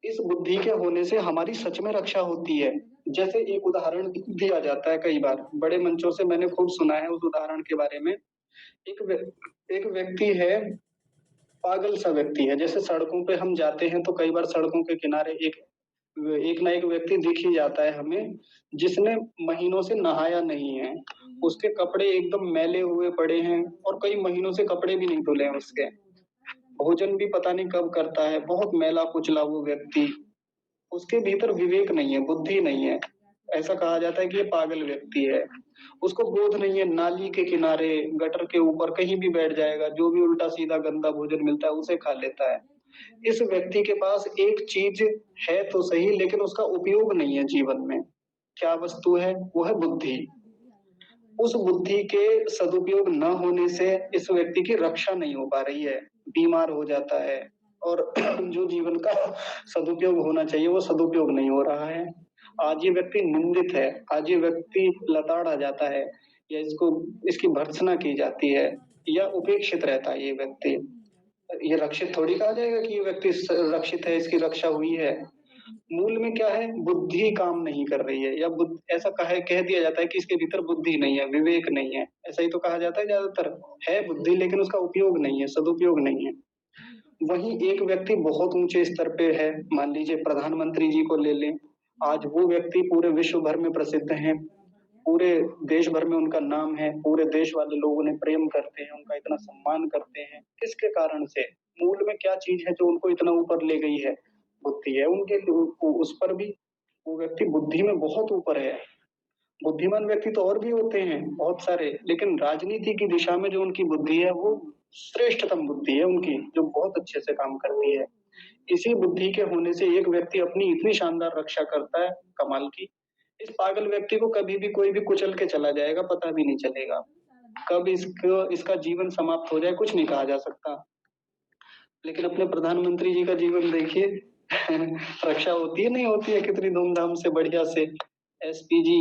इस बुद्धि के होने से हमारी सच में रक्षा होती है। जैसे एक उदाहरण दिया जाता है, कई बार बड़े मंचों से मैंने खूब सुना है उस उदाहरण के बारे में। एक व्यक्ति है, पागल सा व्यक्ति है। जैसे सड़कों पे हम जाते हैं तो कई बार सड़कों के किनारे एक ना एक व्यक्ति दिख ही जाता है हमें, जिसने महीनों से नहाया नहीं है, उसके कपड़े एकदम मैले हुए पड़े हैं, और कई महीनों से कपड़े भी नहीं धुले हैं उसके, भोजन भी पता नहीं कब करता है, बहुत मैला कुचला वो व्यक्ति, उसके भीतर विवेक नहीं है, बुद्धि नहीं है। ऐसा कहा जाता है कि ये पागल व्यक्ति है, उसको बोध नहीं है, नाली के किनारे, गटर के ऊपर कहीं भी बैठ जाएगा, जो भी उल्टा सीधा गंदा भोजन मिलता है उसे खा लेता है। इस व्यक्ति के पास एक चीज है तो सही, लेकिन उसका उपयोग नहीं है जीवन में। क्या वस्तु है? वो है बुद्धि। उस बुद्धि के सदुपयोग न होने से इस व्यक्ति की रक्षा नहीं हो पा रही है, बीमार हो जाता है, और जो जीवन का सदुपयोग होना चाहिए वो सदुपयोग नहीं हो रहा है। आज ये व्यक्ति निंदित है, आज ये व्यक्ति लताड़ा जाता है, या इसकी भर्त्सना की जाती है, या उपेक्षित रहता है ये व्यक्ति। ये रक्षित थोड़ी कहा जाएगा कि ये व्यक्ति रक्षित है, इसकी रक्षा हुई है। मूल में क्या है, बुद्धि काम नहीं कर रही है, या ऐसा कह दिया जाता है कि इसके भीतर बुद्धि नहीं है, विवेक नहीं है, ऐसा ही तो कहा जाता है ज्यादातर। है बुद्धि लेकिन उसका उपयोग नहीं है, सदुपयोग नहीं है। वहीं एक व्यक्ति बहुत ऊंचे स्तर पे है, मान लीजिए प्रधानमंत्री जी को ले लें, आज वो व्यक्ति पूरे विश्व भर में प्रसिद्ध हैं, पूरे देश भर में उनका नाम है, पूरे देश वाले लोग उन्हें प्रेम करते हैं, उनका इतना सम्मान करते हैं। किसके कारण से? मूल में क्या चीज है जो उनको इतना ऊपर ले गई है? बुद्धि है उनके, उस पर भी वो व्यक्ति बुद्धि में बहुत ऊपर है। बुद्धिमान व्यक्ति तो और भी होते हैं बहुत सारे, लेकिन राजनीति की दिशा में जो उनकी बुद्धि है वो श्रेष्ठतम बुद्धि है उनकी, जो बहुत अच्छे से काम करती है। इसी बुद्धि के होने से एक व्यक्ति अपनी इतनी शानदार रक्षा करता है, कमाल की। इस पागल व्यक्ति को कभी भी कोई भी कुचल के चला जाएगा, पता भी नहीं चलेगा। कब इसका जीवन समाप्त हो जाए कुछ नहीं कहा जा सकता। लेकिन अपने प्रधानमंत्री जी का जीवन देखिए रक्षा होती है नहीं होती है कितनी धूमधाम से, बढ़िया से। एसपीजी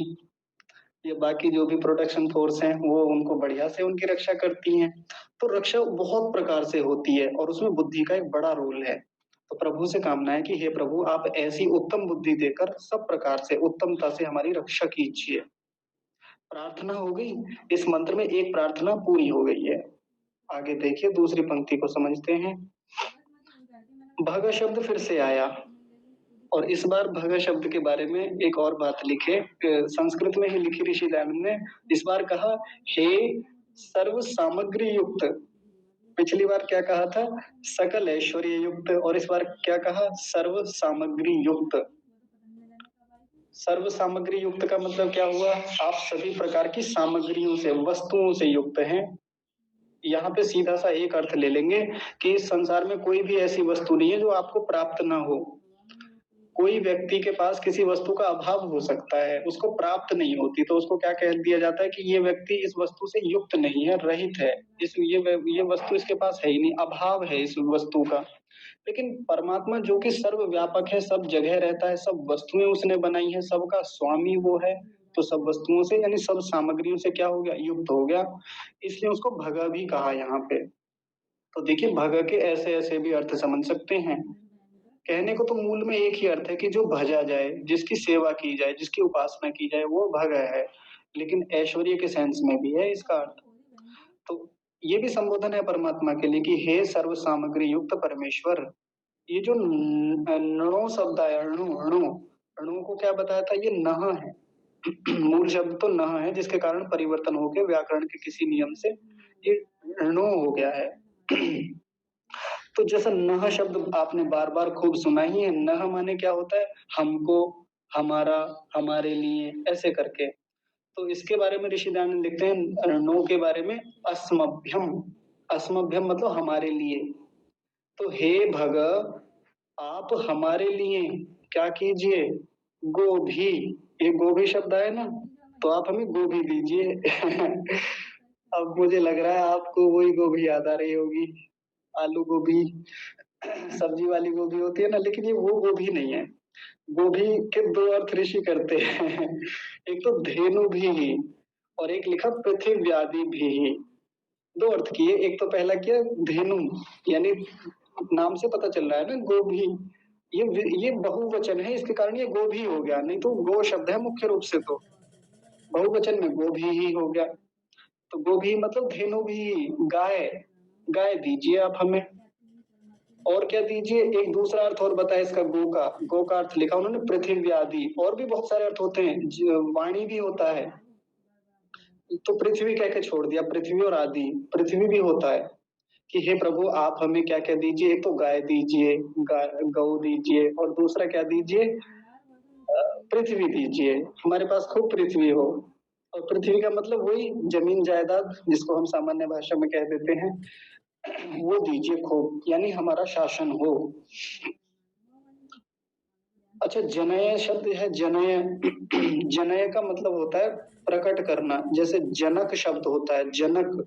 ये बाकी जो भी प्रोटेक्शन फोर्स हैं वो उनको बढ़िया से उनकी रक्षा करती हैं। तो रक्षा बहुत प्रकार से होती है और उसमें बुद्धि का एक बड़ा रोल है। तो प्रभु से कामना है कि हे प्रभु आप ऐसी उत्तम बुद्धि देकर सब प्रकार से उत्तमता से हमारी रक्षा कीजिए। प्रार्थना हो गई, इस मंत्र में एक प्रार्थना पूरी हो गई है। आगे देखिए दूसरी पंक्ति को समझते हैं। भग शब्द फिर से आया, और इस बार भग शब्द के बारे में एक और बात लिखे, संस्कृत में ही लिखी ऋषि दयानंद ने। इस बार कहा हे सर्व सामग्री युक्त। पिछली बार क्या कहा था? सकल ऐश्वर्य युक्त। और इस बार क्या कहा? सर्व सामग्री युक्त। सर्व सामग्री युक्त का मतलब क्या हुआ? आप सभी प्रकार की सामग्रियों से, वस्तुओं से युक्त हैं। यहाँ पे सीधा सा एक अर्थ ले लेंगे कि इस संसार में कोई भी ऐसी वस्तु नहीं है जो आपको प्राप्त ना हो। कोई व्यक्ति के पास किसी वस्तु का अभाव हो सकता है, उसको प्राप्त नहीं होती, तो उसको क्या कह दिया जाता है कि ये व्यक्ति इस वस्तु से युक्त नहीं है, रहित है, ये वस्तु इसके पास है ही नहीं, अभाव है इस वस्तु का। लेकिन परमात्मा जो कि सर्वव्यापक है, सब जगह रहता है, सब वस्तुएं उसने बनाई है, सबका स्वामी वो है, तो सब वस्तुओं से यानी सब सामग्रियों से क्या हो गया? युक्त हो गया। इसलिए उसको भगा भी कहा यहाँ पे। तो देखिए भगा के ऐसे ऐसे भी अर्थ समझ सकते हैं। कहने को तो मूल में एक ही अर्थ है कि जो भजा जाए, जिसकी सेवा की जाए, जिसकी उपासना की जाए, वो भग है। लेकिन ऐश्वर्य के सेंस में भी है इसका अर्थ। तो ये भी संबोधन है परमात्मा के लिए कि हे सर्व सामग्री युक्त परमेश्वर। ये जो णो शब्द है, अणु को क्या बताया था? ये नह है मूल शब्द तो नह है, जिसके कारण परिवर्तन होकर व्याकरण के किसी नियम से ये णो हो गया है। तो जैसा नह शब्द आपने बार बार खूब सुना ही है। नह माने क्या होता है? हमको, हमारा, हमारे लिए, ऐसे करके। तो इसके बारे में ऋषि दयानंद लिखते हैं नो के बारे में अस्मभ्यम। अस्मभ्यम मतलब हमारे लिए। तो हे भग आप हमारे लिए क्या कीजिए? गोभी। ये गोभी शब्द है ना, तो आप हमें गोभी दीजिए अब मुझे लग रहा है आपको वही गोभी याद आ रही होगी, आलू गोभी, सब्जी वाली गोभी होती है ना, लेकिन ये वो गोभी नहीं है। गोभी के दो अर्थ ऋषि करते हैं एक तो धेनु भी और एक लिखा पृथ्व्यादि भी। दो अर्थ किए। एक तो पहला किया धेनु, यानी नाम से पता चल रहा है ना गोभी, ये बहुवचन है, इसके कारण ये गोभी हो गया, नहीं तो गो शब्द है मुख्य रूप से, तो बहुवचन में गोभी ही हो गया। तो गोभी मतलब धेनु भी, गाय। गाय दीजिए आप हमें। और क्या दीजिए? एक दूसरा अर्थ और बताया इसका, गो का अर्थ लिखा उन्होंने पृथ्वी आदि। और भी बहुत सारे अर्थ होते हैं, वाणी भी होता है, तो पृथ्वी कह के छोड़ दिया, पृथ्वी और आदि। पृथ्वी भी होता है कि हे प्रभु आप हमें क्या क्या दीजिए? एक तो गाय दीजिए, गौ दीजिए, और दूसरा क्या दीजिए? पृथ्वी दीजिए, हमारे पास खूब पृथ्वी हो। और पृथ्वी का मतलब वही जमीन जायदाद जिसको हम सामान्य भाषा में कह देते हैं, वो दीजिए खूब, यानी हमारा शासन हो। अच्छा, जनय शब्द है, जनय जनय का मतलब होता है प्रकट करना। जैसे जनक शब्द होता है, जनक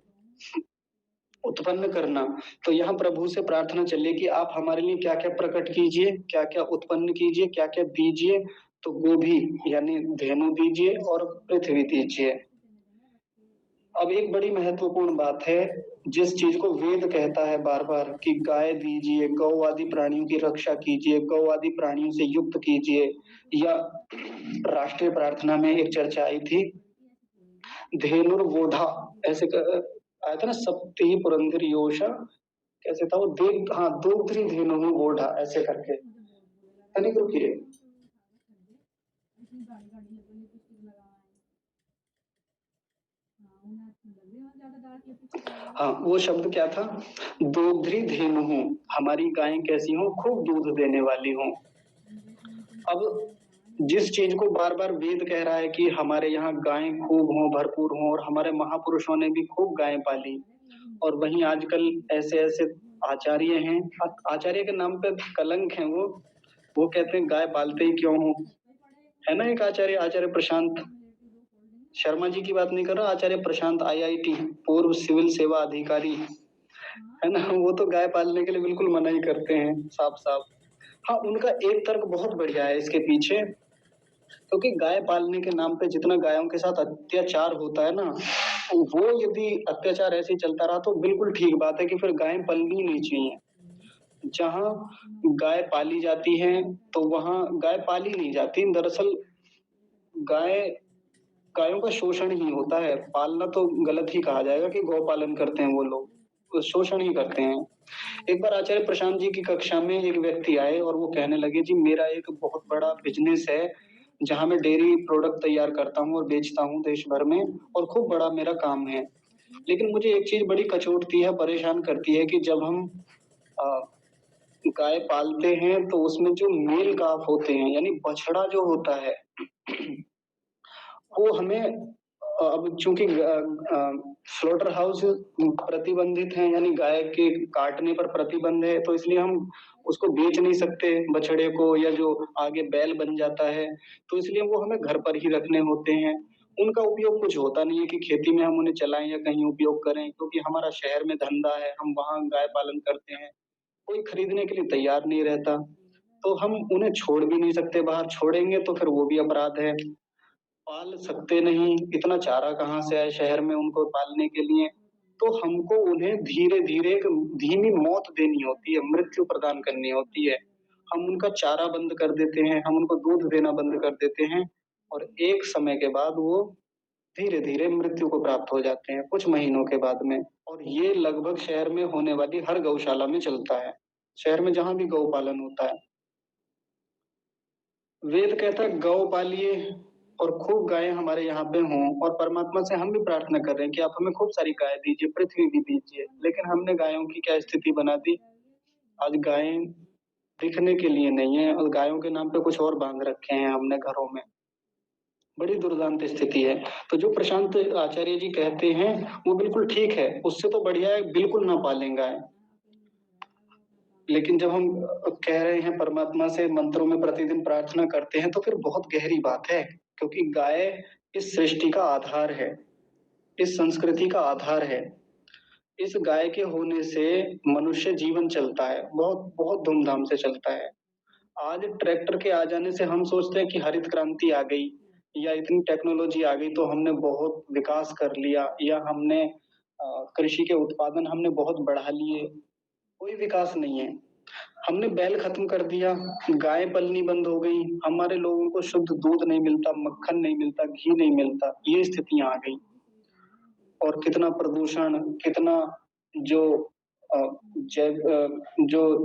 उत्पन्न करना। तो यहाँ प्रभु से प्रार्थना चलिए कि आप हमारे लिए क्या क्या प्रकट कीजिए, क्या क्या उत्पन्न कीजिए, क्या क्या दीजिए। तो गोभी यानी धेनु दीजिए और पृथ्वी दीजिए। अब एक बड़ी महत्वपूर्ण बात है, जिस चीज को वेद कहता है बार बार कि गाय दीजिए, गौ आदि प्राणियों की रक्षा कीजिए, गौ आदि प्राणियों से युक्त कीजिए, या राष्ट्रीय प्रार्थना में एक चर्चा आई थी धेनुर्वोधा, ऐसे आया था ना, सप्ती पुरंदर योषा, कैसे था वो, देव, हाँ, दोग्ध्री धेनु वोढ़ा, ऐसे करके, तनिक रुकिए, हाँ, वो शब्द क्या था, दोग्ध्री धेनु, हमारी गायें कैसी हो, खूब दूध देने वाली हो। अब जिस चीज को बार बार वेद कह रहा है कि हमारे यहाँ गायें खूब हों, भरपूर हों, और हमारे महापुरुषों ने भी खूब गायें पाली, और वहीं आजकल ऐसे ऐसे आचार्य हैं, आचार्य के नाम पे कलंक है वो कहते हैं गाय पालते ही क्यों हो, है ना, एक आचार्य, आचार्य प्रशांत शर्मा जी की बात नहीं कर रहा, आचार्य प्रशांत IIT पूर्व सिविल सेवा अधिकारी, है ना, वो तो गाय पालने के लिए बिल्कुल मना ही करते हैं साफ साफ। हाँ, उनका एक तर्क बहुत बढ़िया है इसके पीछे, क्योंकि गाय पालने के नाम पे जितना गायों के साथ अत्याचार होता है ना, वो यदि अत्याचार ऐसे ही चलता रहा तो बिल्कुल ठीक बात है कि फिर गायें पालनी नहीं चाहिए। जहाँ गाय पाली जाती है तो वहां गाय पाली नहीं जाती, दरअसल गायों का शोषण ही होता है, पालना तो गलत ही कहा जाएगा कि गौ पालन करते हैं वो लोग, तो शोषण ही करते हैं। एक बार आचार्य प्रशांत जी की कक्षा में एक व्यक्ति आए और वो कहने लगे, जी मेरा एक बहुत बड़ा बिजनेस है जहां मैं डेयरी प्रोडक्ट तैयार करता हूँ और बेचता हूँ देश भर में, और खूब बड़ा मेरा काम है, लेकिन मुझे एक चीज बड़ी कचोटती है, परेशान करती है कि जब हम गाय पालते हैं तो उसमें जो मेल गाभ होते हैं, यानी बछड़ा जो होता है, वो हमें अब चूंकि स्लॉटर हाउस प्रतिबंधित है, यानी गाय के काटने पर प्रतिबंध है, तो इसलिए हम उसको बेच नहीं सकते बछड़े को, या जो आगे बैल बन जाता है, तो इसलिए वो हमें घर पर ही रखने होते हैं। उनका उपयोग कुछ होता नहीं है कि खेती में हम उन्हें चलाएं या कहीं उपयोग करें, क्योंकि हमारा शहर में धंधा है, हम वहां गाय पालन करते हैं, कोई खरीदने के लिए तैयार नहीं रहता, तो हम उन्हें छोड़ भी नहीं सकते बाहर, छोड़ेंगे तो फिर वो भी अपराध है, पाल सकते नहीं, इतना चारा कहाँ से आए शहर में उनको पालने के लिए, तो हमको उन्हें धीरे धीरे एक धीमी मौत देनी होती है, मृत्यु प्रदान करनी होती है। हम उनका चारा बंद कर देते हैं, हम उनको दूध देना बंद कर देते हैं, और एक समय के बाद वो धीरे धीरे मृत्यु को प्राप्त हो जाते हैं, कुछ महीनों के बाद में। और ये लगभग शहर में होने वाली हर गौशाला में चलता है, शहर में जहां भी गौ पालन होता है। वेद कहता है गौ पालिए और खूब गायें हमारे यहाँ पे हों, और परमात्मा से हम भी प्रार्थना कर रहे हैं कि आप हमें खूब सारी गाय दीजिए, पृथ्वी भी दीजिए, लेकिन हमने गायों की क्या स्थिति बना दी, आज गायें दिखने के लिए नहीं है, और गायों के नाम पे कुछ और बांध रखे हैं हमने घरों में, बड़ी दुर्दांत स्थिति है। तो जो प्रशांत आचार्य जी कहते हैं वो बिल्कुल ठीक है, उससे तो बढ़िया है बिल्कुल ना पालें गाय। लेकिन जब हम कह रहे हैं परमात्मा से मंत्रों में प्रतिदिन प्रार्थना करते हैं, तो फिर बहुत गहरी बात है, क्योंकि गाय इस सृष्टि का आधार है, इस संस्कृति का आधार है। इस गाय के होने से मनुष्य जीवन चलता है, बहुत बहुत धूमधाम से चलता है। आज ट्रैक्टर के आ जाने से हम सोचते हैं कि हरित क्रांति आ गई, या इतनी टेक्नोलॉजी आ गई तो हमने बहुत विकास कर लिया, या हमने कृषि के उत्पादन हमने बहुत बढ़ा लिए। कोई विकास नहीं है, हमने बैल खत्म कर दिया, गाय पलनी बंद हो गई, हमारे लोगों को शुद्ध दूध नहीं मिलता, मक्खन नहीं मिलता, घी नहीं मिलता, ये स्थितियां आ गई। और कितना प्रदूषण, कितना जो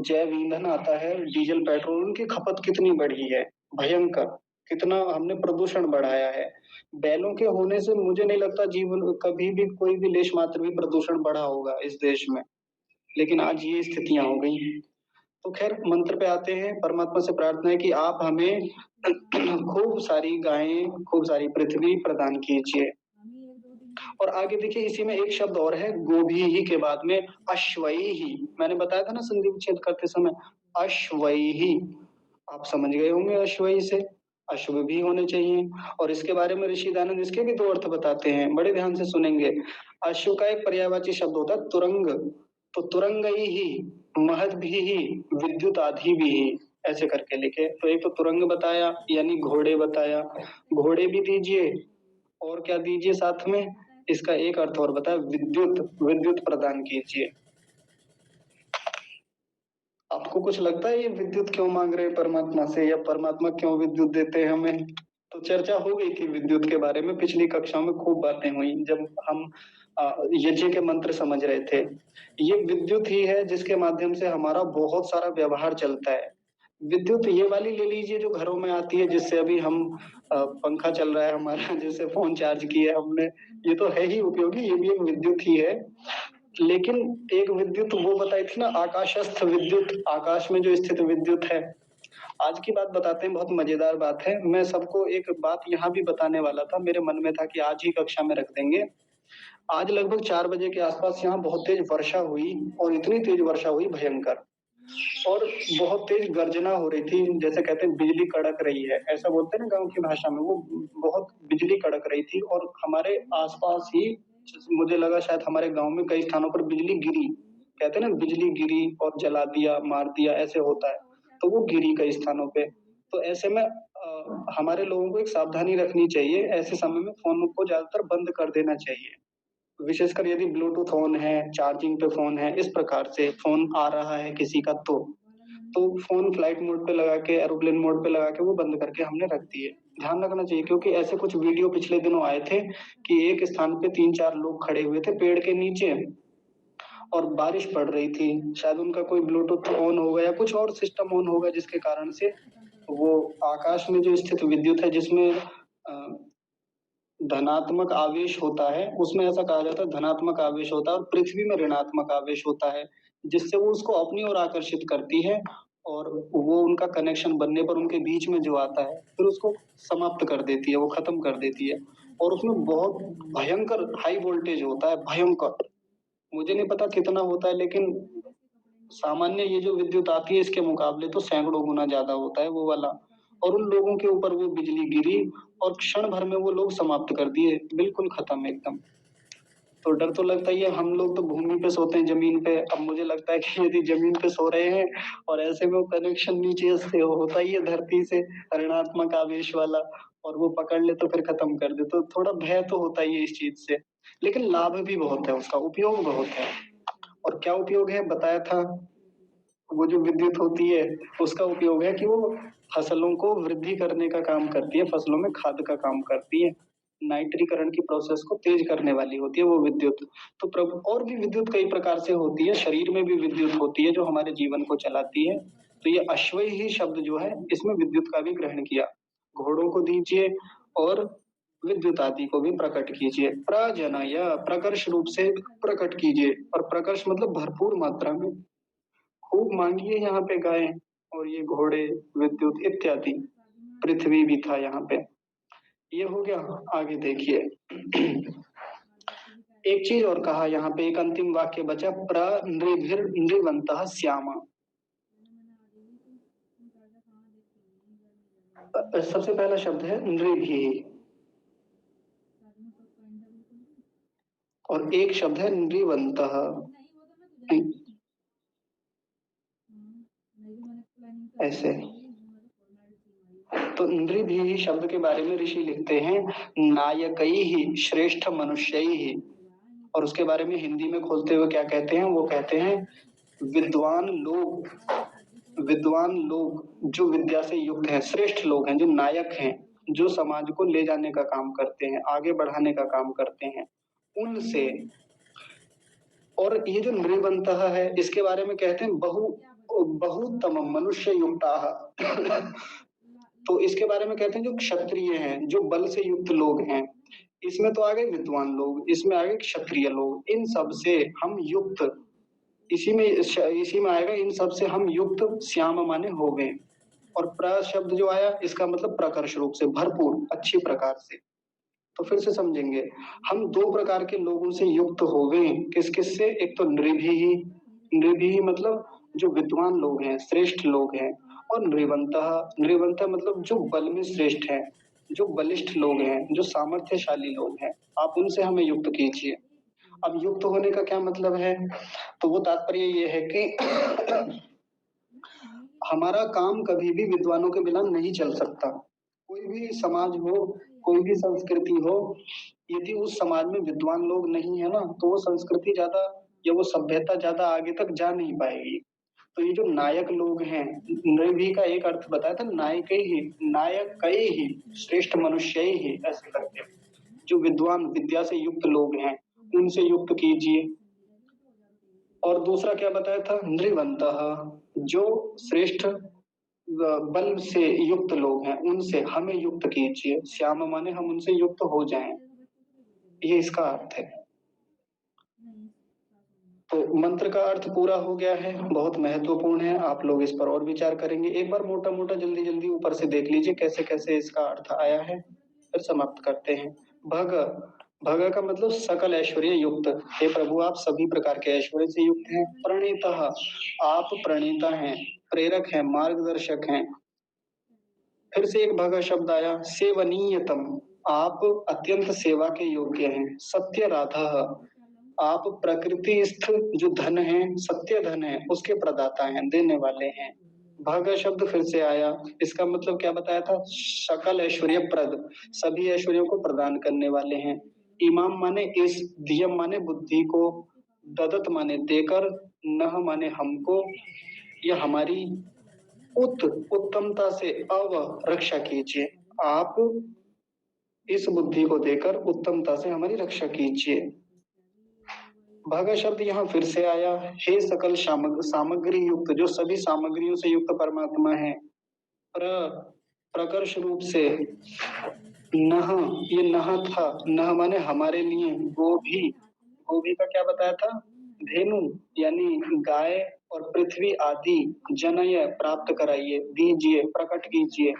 जैव ईंधन आता है, डीजल पेट्रोल, उनकी खपत कितनी बढ़ी है, भयंकर, कितना हमने प्रदूषण बढ़ाया है। बैलों के होने से मुझे नहीं लगता जीवन कभी भी कोई भी लेश मात्र भी प्रदूषण बढ़ा होगा इस देश में, लेकिन आज ये स्थितियां हो गई। तो खैर मंत्र पे आते हैं, परमात्मा से प्रार्थना है कि आप हमें खूब सारी गायें, खूब सारी पृथ्वी प्रदान कीजिए। और आगे देखिए इसी में एक शब्द और है, गोभी ही के बाद में अश्वई ही, मैंने बताया था ना संधि विच्छेद करते समय, अश्वई ही, आप समझ गए होंगे अश्वई से अश्व भी होने चाहिए। और इसके बारे में ऋषि दानंद इसके भी 2 अर्थ बताते हैं, बड़े ध्यान से सुनेंगे। अश्व का एक पर्यायवाची शब्द होता है तुरंग, तो तुरंगई ही, महद भी ही, विद्युत आधि भी ही, ऐसे करके लिखे। तो एक तो तुरंग बताया यानी घोड़े बताया, घोड़े भी दीजिए, और क्या दीजिए साथ में, इसका एक अर्थ और बताया, विद्युत प्रदान कीजिए। आपको कुछ लगता है ये विद्युत क्यों मांग रहे हैं परमात्मा से, या परमात्मा क्यों विद्युत देते हैं हमें? तो चर्चा हो गई थी विद्युत के बारे में, पिछली कक्षा में खूब बातें हुई जब हम यज्ञ के मंत्र समझ रहे थे। ये विद्युत ही है जिसके माध्यम से हमारा बहुत सारा व्यवहार चलता है। विद्युत ये वाली ले लीजिए जो घरों में आती है, जिससे अभी हम पंखा चल रहा है हमारा, जैसे फोन चार्ज किया हमने, ये तो है ही उपयोगी, ये भी एक विद्युत ही है। लेकिन एक विद्युत वो बताई थी ना, आकाशस्थ विद्युत, आकाश में जो स्थित विद्युत है। आज की बात बताते हैं, बहुत मजेदार बात है। मैं सबको एक बात यहाँ भी बताने वाला था, मेरे मन में था कि आज ही कक्षा में रख देंगे। आज लगभग 4 बजे के आसपास यहाँ बहुत तेज वर्षा हुई, और इतनी तेज वर्षा हुई भयंकर, और बहुत तेज गर्जना हो रही थी, जैसे कहते हैं बिजली कड़क रही है, ऐसा बोलते हैं ना गांव की भाषा में, वो बहुत बिजली कड़क रही थी। और हमारे आसपास ही मुझे लगा शायद हमारे गांव में कई स्थानों पर बिजली गिरी, कहते हैं ना बिजली गिरी और जला दिया, मार दिया, ऐसे होता है, तो वो गिरी कई स्थानों पे। तो ऐसे में हमारे लोगों को एक सावधानी रखनी चाहिए, ऐसे समय में फोन को ज्यादातर बंद कर देना चाहिए, विशेषकर यदि ब्लूटूथ ऑन है, चार्जिंग पे फोन है, इस प्रकार से फोन आ रहा है किसी का, तो फोन फ्लाइट मोड पे लगा के, एरोप्लेन मोड पे लगा के वो बंद करके हमने रख दिए। ध्यान रखना चाहिए, क्योंकि ऐसे कुछ वीडियो पिछले दिनों आए थे कि एक स्थान पे 3-4 लोग खड़े हुए थे पेड़ के नीचे, और बारिश पड़ रही थी, शायद उनका कोई ब्लूटूथ ऑन होगा या कुछ और सिस्टम ऑन होगा, जिसके कारण से वो आकाश में जो स्थित विद्युत है, जिसमें धनात्मक आवेश होता है, उसमें ऐसा कहा जाता है धनात्मक आवेश होता है, और पृथ्वी में ऋणात्मक आवेश होता है, जिससे वो उसको अपनी ओर आकर्षित करती है, और वो उनका कनेक्शन बनने पर उनके बीच में जो आता है फिर उसको समाप्त कर देती है, वो खत्म कर देती है। और उसमें बहुत भयंकर हाई वोल्टेज होता है, भयंकर, मुझे नहीं पता कितना होता है, लेकिन सामान्य ये जो विद्युत आती है इसके मुकाबले तो सैकड़ों गुना ज्यादा होता है वो वाला। और उन लोगों के ऊपर वो बिजली गिरी और क्षण भर में वो लोग समाप्त कर दिए, बिल्कुल खत्म एकदम। तो डर तो लगता ही है, हम लोग तो भूमि पे सोते हैं, जमीन पे। अब मुझे लगता है कि यदि जमीन पे सो रहे हैं और ऐसे में वो कनेक्शन नीचे से होता ही है धरती से, ऋणात्मक आवेश वाला, और वो पकड़ ले तो फिर खत्म कर दे, तो थोड़ा भय तो होता ही है इस चीज से। लेकिन लाभ भी बहुत है, उसका उपयोग बहुत है। और क्या उपयोग है बताया था, वो जो विद्युत होती है उसका उपयोग है कि वो फसलों को वृद्धि करने का काम करती है, फसलों में खाद का काम करती है, नाइट्रीकरण की प्रोसेस को तेज करने वाली होती है वो विद्युत। तो और भी विद्युत कई प्रकार से होती है, शरीर में भी विद्युत होती है जो हमारे जीवन को चलाती है। तो ये अश्वही शब्द जो है इसमें विद्युत का भी ग्रहण किया, घोड़ों को दीजिए और विद्युत आदि को भी प्रकट कीजिए। प्रजनय, प्रकर्ष रूप से प्रकट कीजिए, और प्रकर्ष मतलब भरपूर मात्रा में, खूब मांगिए यहाँ पे गाय और ये घोड़े, विद्युत इत्यादि, पृथ्वी भी था यहाँ पे। ये हो गया, आगे देखिए। एक चीज और कहा यहाँ पे, एक अंतिम वाक्य बचा, नृवंतः श्यामा। सबसे पहला शब्द है नृभिः, और एक शब्द है नृवंतः। ऐसे तो नृभिः शब्द के बारे में ऋषि लिखते हैं नायकैः श्रेष्ठ मनुष्यैः, और उसके बारे में हिंदी में खोलते हुए क्या कहते हैं, वो कहते हैं विद्वान लोग जो विद्या से युक्त हैं, श्रेष्ठ लोग हैं, जो नायक हैं, जो समाज को ले जाने का काम करते हैं, आगे बढ़ाने का काम करते हैं, उनसे। और ये जो नृवंतः है इसके बारे में कहते हैं बहुतम मनुष्य युक्ता। तो इसके बारे में कहते हैं जो क्षत्रिय हैं, जो बल से युक्त लोग हैं। इसमें तो आ गए विद्वान लोग, इसमें आ गए क्षत्रिय लोग, इन सब से हम युक्त, इसी में आएगा, इन सब से हम युक्त श्याम माने हो गए। और प्र शब्द जो आया इसका मतलब प्रकर्ष रूप से, भरपूर, अच्छी प्रकार से। तो फिर से समझेंगे, हम 2 प्रकार के लोगों से युक्त हो गए, किस किस से, एक तो नृभिः मतलब जो विद्वान लोग हैं, श्रेष्ठ लोग हैं, और नृवंतः मतलब जो बल में श्रेष्ठ हैं, जो बलिष्ठ लोग हैं, जो सामर्थ्यशाली लोग हैं, आप उनसे हमें युक्त कीजिए। अब युक्त होने का क्या मतलब है, तो वो तात्पर्य ये है कि हमारा काम कभी भी विद्वानों के बिना नहीं चल सकता। कोई भी समाज हो कोई भी संस्कृति हो, यदि उस समाज में विद्वान लोग नहीं है ना, तो वो संस्कृति ज्यादा या वो सभ्यता ज्यादा आगे तक जा नहीं पाएगी। तो ये जो नायक लोग हैं, नृभी का एक अर्थ बताया था, नायक ही श्रेष्ठ मनुष्य ही, ऐसे करके जो विद्वान विद्या से युक्त लोग हैं उनसे युक्त कीजिए। और दूसरा क्या बताया था, नृवंतः, जो श्रेष्ठ बल से युक्त लोग हैं उनसे हमें युक्त कीजिए। श्याम माने हम उनसे युक्त हो जाएं, ये इसका अर्थ है। तो मंत्र का अर्थ पूरा हो गया है, बहुत महत्वपूर्ण है, आप लोग इस पर और विचार करेंगे। एक बार मोटा मोटा जल्दी जल्दी ऊपर से देख लीजिए कैसे कैसे इसका अर्थ आया है, फिर समाप्त करते हैं। भग, भग का मतलब सकल ऐश्वर्य युक्त, हे प्रभु आप सभी प्रकार के ऐश्वर्य से युक्त हैं। प्रणीतः, आप प्रणीता हैं, प्रेरक हैं, मार्गदर्शक हैं। फिर से एक भग शब्द आया, सेवनीयतम, आप अत्यंत सेवा के योग्य हैं। सत्य राधा, आप प्रकृतिस्थ जो धन है, सत्य धन है, उसके प्रदाता हैं, देने वाले हैं। भग शब्द फिर से आया, इसका मतलब क्या बताया था, सकल ऐश्वर्य प्रद, सभी ऐश्वर्यों को प्रदान करने वाले हैं। इमाम माने इस, धियम माने बुद्धि को, ददत माने देकर, नह माने हमको या हमारी, उत्तमता से अव रक्षा कीजिए, आप इस बुद्धि को देकर उत्तमता से हमारी रक्षा कीजिए। भग शब्द यहाँ फिर से आया, हे सकल सामग्री युक्त, जो सभी सामग्रियों से युक्त परमात्मा है। प्रकर्ष रूप से नह, ये नह था, नह माने हमारे लिए। गोभी, गोभी का क्या बताया था, धेनु यानी गाय, और पृथ्वी आदि, जनय प्राप्त कराइए, दीजिए, प्रकट कीजिए।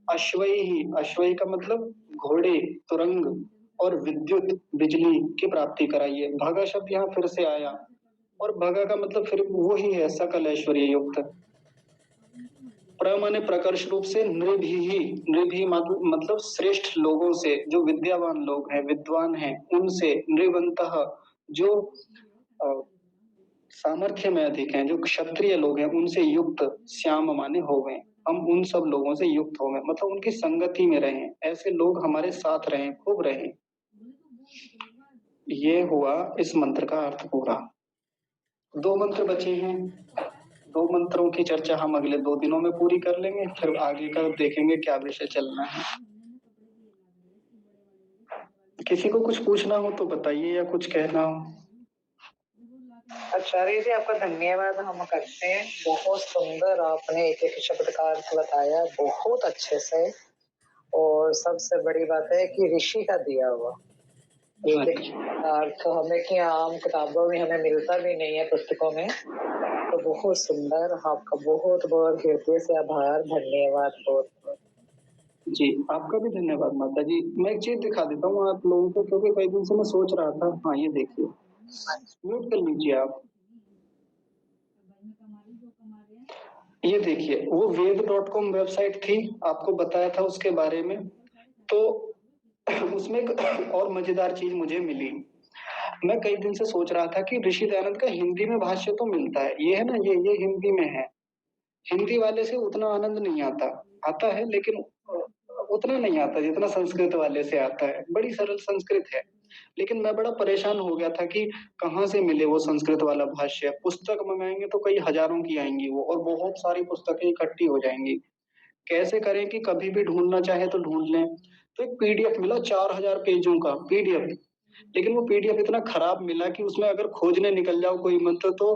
अश्वई, अश्वई का मतलब घोड़े, तुरंग, और विद्युत बिजली की प्राप्ति कराइए। भग शब्द यहाँ फिर से आया, और भग का मतलब फिर वही है, सकल ऐश्वर्य युक्त। प्र माने प्रकर्ष रूप से, नृभी मतलब श्रेष्ठ लोगों से, जो विद्यावान लोग हैं, विद्वान हैं, उनसे। नृवंतः, जो सामर्थ्य में अधिक हैं, जो क्षत्रिय लोग हैं, उनसे युक्त। श्याम माने हो गए, हम उन सब लोगों से युक्त हो गए, मतलब उनकी संगति में रहें, ऐसे लोग हमारे साथ रहें, खूब रहें। ये हुआ इस मंत्र का अर्थ पूरा। 2 मंत्र बचे हैं, 2 मंत्रों की चर्चा हम अगले 2 दिनों में पूरी कर लेंगे, फिर आगे का देखेंगे क्या विषय चलना है। किसी को कुछ पूछना हो तो बताइए, या कुछ कहना हो। आचार्य जी आपका धन्यवाद हम करते हैं, बहुत सुंदर आपने एक एक शब्द का अर्थ बताया, बहुत अच्छे से। और सबसे बड़ी बात है कि ऋषि का दिया हुआ एक एक अर्थ हमें कि आम किताबों में हमें मिलता भी नहीं है, पुस्तकों में। तो बहुत सुंदर, आपका बहुत बहुत हृदय से आभार, धन्यवाद बहुत बहुत। जी आपका भी धन्यवाद माता जी। मैं एक चीज दिखा देता हूँ आप लोगों को, क्योंकि कई दिन से मैं सोच रहा था। हाँ ये देखिए, म्यूट कर लीजिए आप। ये देखिए, वो वेद.com वेबसाइट थी, आपको बताया था उसके बारे में। तो उसमें एक और मजेदार चीज मुझे मिली। मैं कई दिन से सोच रहा था कि ऋषि दयानंद का हिंदी में भाष्य तो मिलता है, ये है ना, ये हिंदी में है। हिंदी वाले से उतना आनंद नहीं आता है, लेकिन उतना नहीं आता जितना संस्कृत वाले से आता है। बड़ी सरल संस्कृत है, लेकिन मैं बड़ा परेशान हो गया था कि कहाँ से मिले वो संस्कृत वाला भाष्य। पुस्तक मंगाएंगे तो कई हजारों की आएंगी वो, और बहुत सारी पुस्तकें इकट्ठी हो जाएंगी। कैसे करें कि कभी भी ढूंढना चाहे तो ढूंढ लें। तो एक पीडीएफ मिला 4000 पेजों का पीडीएफ, लेकिन वो पीडीएफ इतना खराब मिला कि उसमें अगर खोजने निकल जाओ कोई मंत्र तो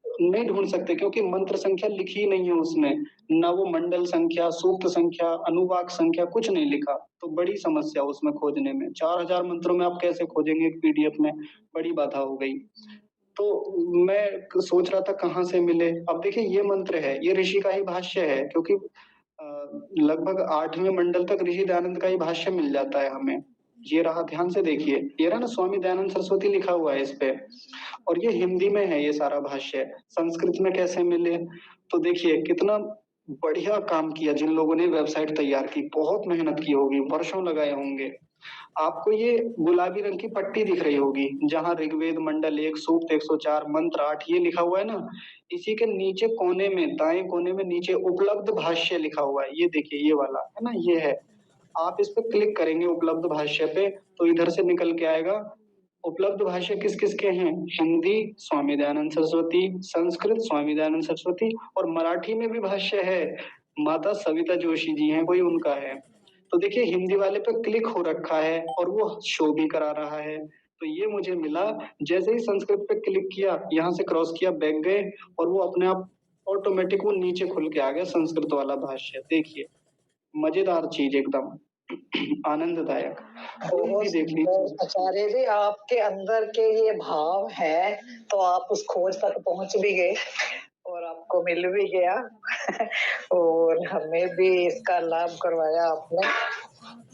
नहीं ढूंढ सकते, क्योंकि मंत्र संख्या लिखी नहीं है उसमें, ना वो मंडल संख्या, सूक्त संख्या, अनुवाक संख्या, कुछ नहीं लिखा। तो बड़ी समस्या उसमें खोजने में। 4000 मंत्रों में आप कैसे खोजेंगे एक पीडीएफ में, बड़ी बाधा हो गई। तो मैं सोच रहा था कहाँ से मिले। अब देखिए ये मंत्र है, ये ऋषि का ही भाष्य है, क्योंकि लगभग 8वें मंडल तक ऋषि दयानंद का ही भाष्य मिल जाता है हमें। ये रहा, ध्यान से देखिए, ये रहा ना, स्वामी दयानंद सरस्वती लिखा हुआ है इस पे, और ये हिंदी में है ये सारा भाष्य। संस्कृत में कैसे मिले, तो देखिए कितना बढ़िया काम किया जिन लोगों ने वेबसाइट तैयार की, बहुत मेहनत की होगी, वर्षों लगाए होंगे। आपको ये गुलाबी रंग की पट्टी दिख रही होगी, जहां ऋग्वेद मंडल 1 सूक्त 104 मंत्र 8 ये लिखा हुआ है ना, इसी के नीचे कोने में, दाएं कोने में नीचे उपलब्ध भाष्य लिखा हुआ है। ये देखिए, ये वाला है ना, ये है। आप इस पे क्लिक करेंगे उपलब्ध भाष्य पे तो इधर से निकल के आएगा उपलब्ध भाष्य किस किस के हैं। हिंदी स्वामी दयानंद सरस्वती, संस्कृत स्वामी दयानंद सरस्वती और मराठी में भी भाष्य है, माता सविता जोशी जी हैं कोई उनका है। तो देखिए हिंदी वाले पे क्लिक हो रखा है और वो शो भी करा रहा है। तो ये मुझे मिला, जैसे ही संस्कृत पे क्लिक किया यहाँ से क्रॉस किया बैक गए और वो अपने आप ऑटोमेटिक वो नीचे खुल के आ गया संस्कृत वाला भाष्य। देखिए मजेदार चीज एकदम आनंददायक। कोई भी बहुत देख लीजिए। सुंदर आचार्य जी, आपके अंदर के ये भाव है तो आप उस खोज तक पहुंच भी गए और आपको मिल भी गया और हमें भी इसका लाभ करवाया आपने।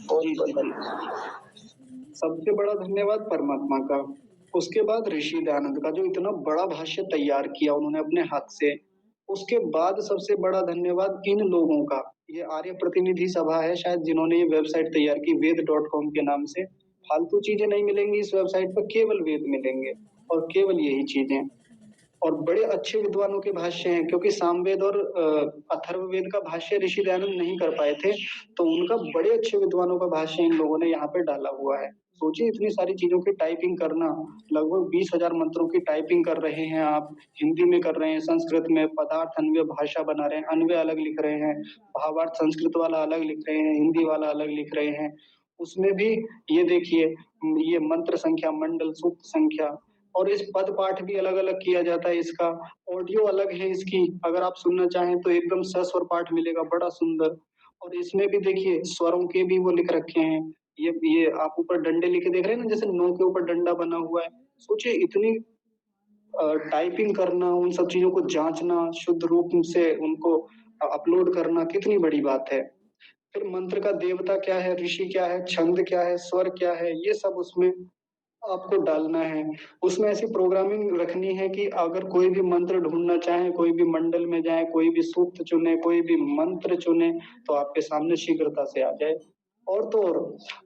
बहुत जी, जी, जी। सबसे बड़ा धन्यवाद परमात्मा का। उसके बाद ऋषि दयानंद का जो इतना बड़ा भाष्य तैयार किया उन्होंने अपने हाथ से। उसके बाद सबसे बड़ा धन्यवाद इन लोगों का, ये आर्य प्रतिनिधि सभा है शायद जिन्होंने ये वेबसाइट तैयार की वेद.com के नाम से। फालतू चीजें नहीं मिलेंगी इस वेबसाइट पर, केवल वेद मिलेंगे और केवल यही चीजें। और बड़े अच्छे विद्वानों के भाष्य हैं क्योंकि सामवेद और अथर्ववेद का भाष्य ऋषि दयानंद नहीं कर पाए थे, तो उनका बड़े अच्छे विद्वानों का भाष्य इन लोगों ने यहाँ पे डाला हुआ है। सोचिए इतनी सारी चीजों की टाइपिंग करना, लगभग 20,000 मंत्रों की टाइपिंग कर रहे हैं आप, हिंदी में कर रहे हैं, संस्कृत में पदार्थ अन्वय भाषा बना रहे हैं, अन्वय अलग लिख रहे हैं, भावार्थ संस्कृत वाला अलग लिख रहे हैं, हिंदी वाला अलग लिख रहे हैं। उसमें भी ये देखिए ये मंत्र संख्या, मंडल, सूक्त संख्या और इस पद पाठ भी अलग अलग किया जाता है। इसका ऑडियो अलग है इसकी, अगर आप सुनना चाहें तो एकदम सस्वर पाठ मिलेगा बड़ा सुंदर। और इसमें भी देखिए स्वरों के भी वो लिख रखे हैं। ये आप ऊपर डंडे लिखे देख रहे हैं ना, जैसे नो के ऊपर डंडा बना हुआ है। सोचिए इतनी टाइपिंग करना, उन सब चीजों को जांचना, शुद्ध रूप से उनको अपलोड करना कितनी बड़ी बात है। फिर मंत्र का देवता क्या है, ऋषि क्या है, छंद क्या है, स्वर क्या है, ये सब उसमें आपको डालना है। उसमें ऐसी प्रोग्रामिंग रखनी है कि अगर कोई भी मंत्र ढूंढना चाहे, कोई भी मंडल में जाए, कोई भी सूक्त चुने, कोई भी मंत्र चुने तो आपके सामने शीघ्रता से आ जाए। और तो और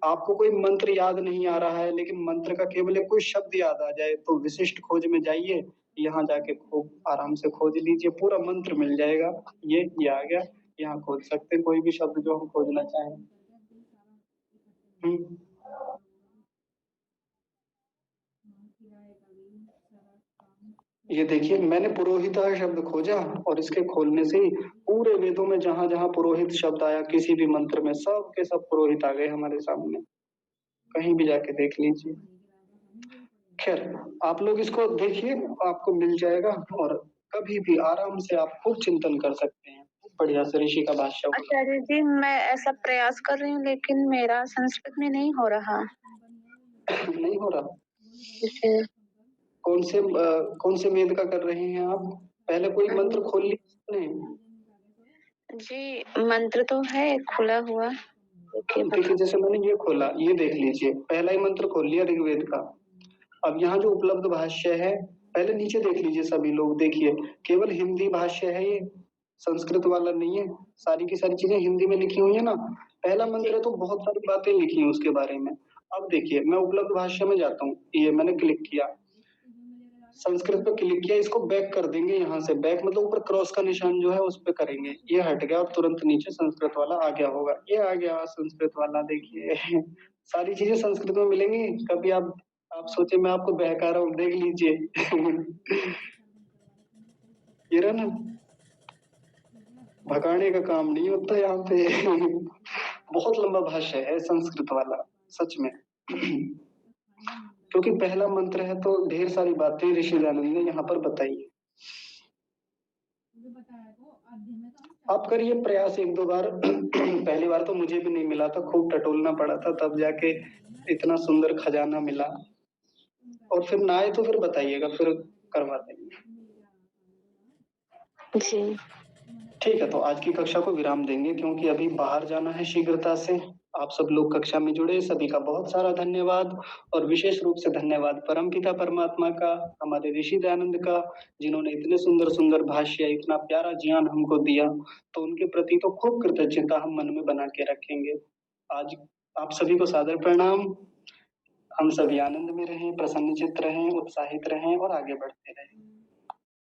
आपको कोई मंत्र याद नहीं आ रहा है लेकिन मंत्र का केवल एक कोई शब्द याद आ जाए तो विशिष्ट खोज में जाइए, यहाँ जाके खूब आराम से खोज लीजिए, पूरा मंत्र मिल जाएगा। ये आ गया, यहाँ खोज सकते हैं कोई भी शब्द जो हम खोजना चाहें। ये देखिए मैंने पुरोहित शब्द खोजा और इसके खोलने से ही पूरे वेदों में जहां जहां पुरोहित शब्द आया किसी भी मंत्र में, सब के सब पुरोहित आ गए हमारे सामने। कहीं भी जाके देख लीजिए। खैर आप लोग इसको देखिए, आपको मिल जाएगा और कभी भी आराम से आप खूब चिंतन कर सकते हैं। बढ़िया से ऋषि का भाष्य होगा। आचार्य जी मैं ऐसा प्रयास कर रही हूँ लेकिन मेरा संस्कृत में नहीं हो रहा। नहीं हो रहा? जैसे कौन से वेद का कर रहे हैं आप? पहले कोई मंत्र खोल लिया आपने? जी मंत्र तो है खुला हुआ। देखिए जैसे मैंने ये खोला, ये देख लीजिए पहला ही मंत्र खोल लिया ऋग्वेद का। अब यहाँ जो उपलब्ध भाष्य है, पहले नीचे देख लीजिए सभी लोग, देखिए केवल हिंदी भाष्य है ये, संस्कृत वाला नहीं है। सारी की सारी चीजें हिंदी में लिखी हुई है ना। पहला मंत्र है तो बहुत सारी बातें लिखी हैं उसके बारे में। अब देखिए मैं उपलब्ध भाष्य में जाता हूँ, ये मैंने क्लिक किया, संस्कृत पे क्लिक किया, इसको बैक कर देंगे। यहाँ से बैक मतलब ऊपर क्रॉस का निशान जो है उस पे करेंगे, ये हट गया और तुरंत नीचे संस्कृत वाला आ गया होगा। ये आ गया संस्कृत वाला, देखिए सारी चीजें संस्कृत में मिलेंगी। कभी आप सोचे मैं आपको बहका रहा हूँ, देख लीजिए ये रहा ना, भगाने का काम नहीं होता यहाँ पे बहुत लंबा भाष्य है संस्कृत वाला सच में क्योंकि पहला मंत्र है तो ढेर सारी बातें ऋषि दयानंद ने यहाँ पर बताई है। आप करिए प्रयास एक दो बार पहली बार तो मुझे भी नहीं मिला था, खूब टटोलना पड़ा था तब जाके इतना सुंदर खजाना मिला। और फिर ना आए तो फिर बताइएगा, फिर करवा देंगे। जी ठीक है, तो आज की कक्षा को विराम देंगे क्योंकि अभी बाहर जाना है शीघ्रता से। आप सब लोग कक्षा में जुड़े, सभी का बहुत सारा धन्यवाद। और विशेष रूप से धन्यवाद परमपिता परमात्मा का, हमारे ऋषि दयानंद का, जिन्होंने इतने सुंदर सुंदर भाष्य, इतना प्यारा ज्ञान हमको दिया। तो उनके प्रति तो खूब कृतज्ञता हम मन में बना के रखेंगे। आज आप सभी को सादर प्रणाम। हम सभी आनंद में रहें, प्रसन्नचित्त रहें, उत्साहित रहें और आगे बढ़ते रहें।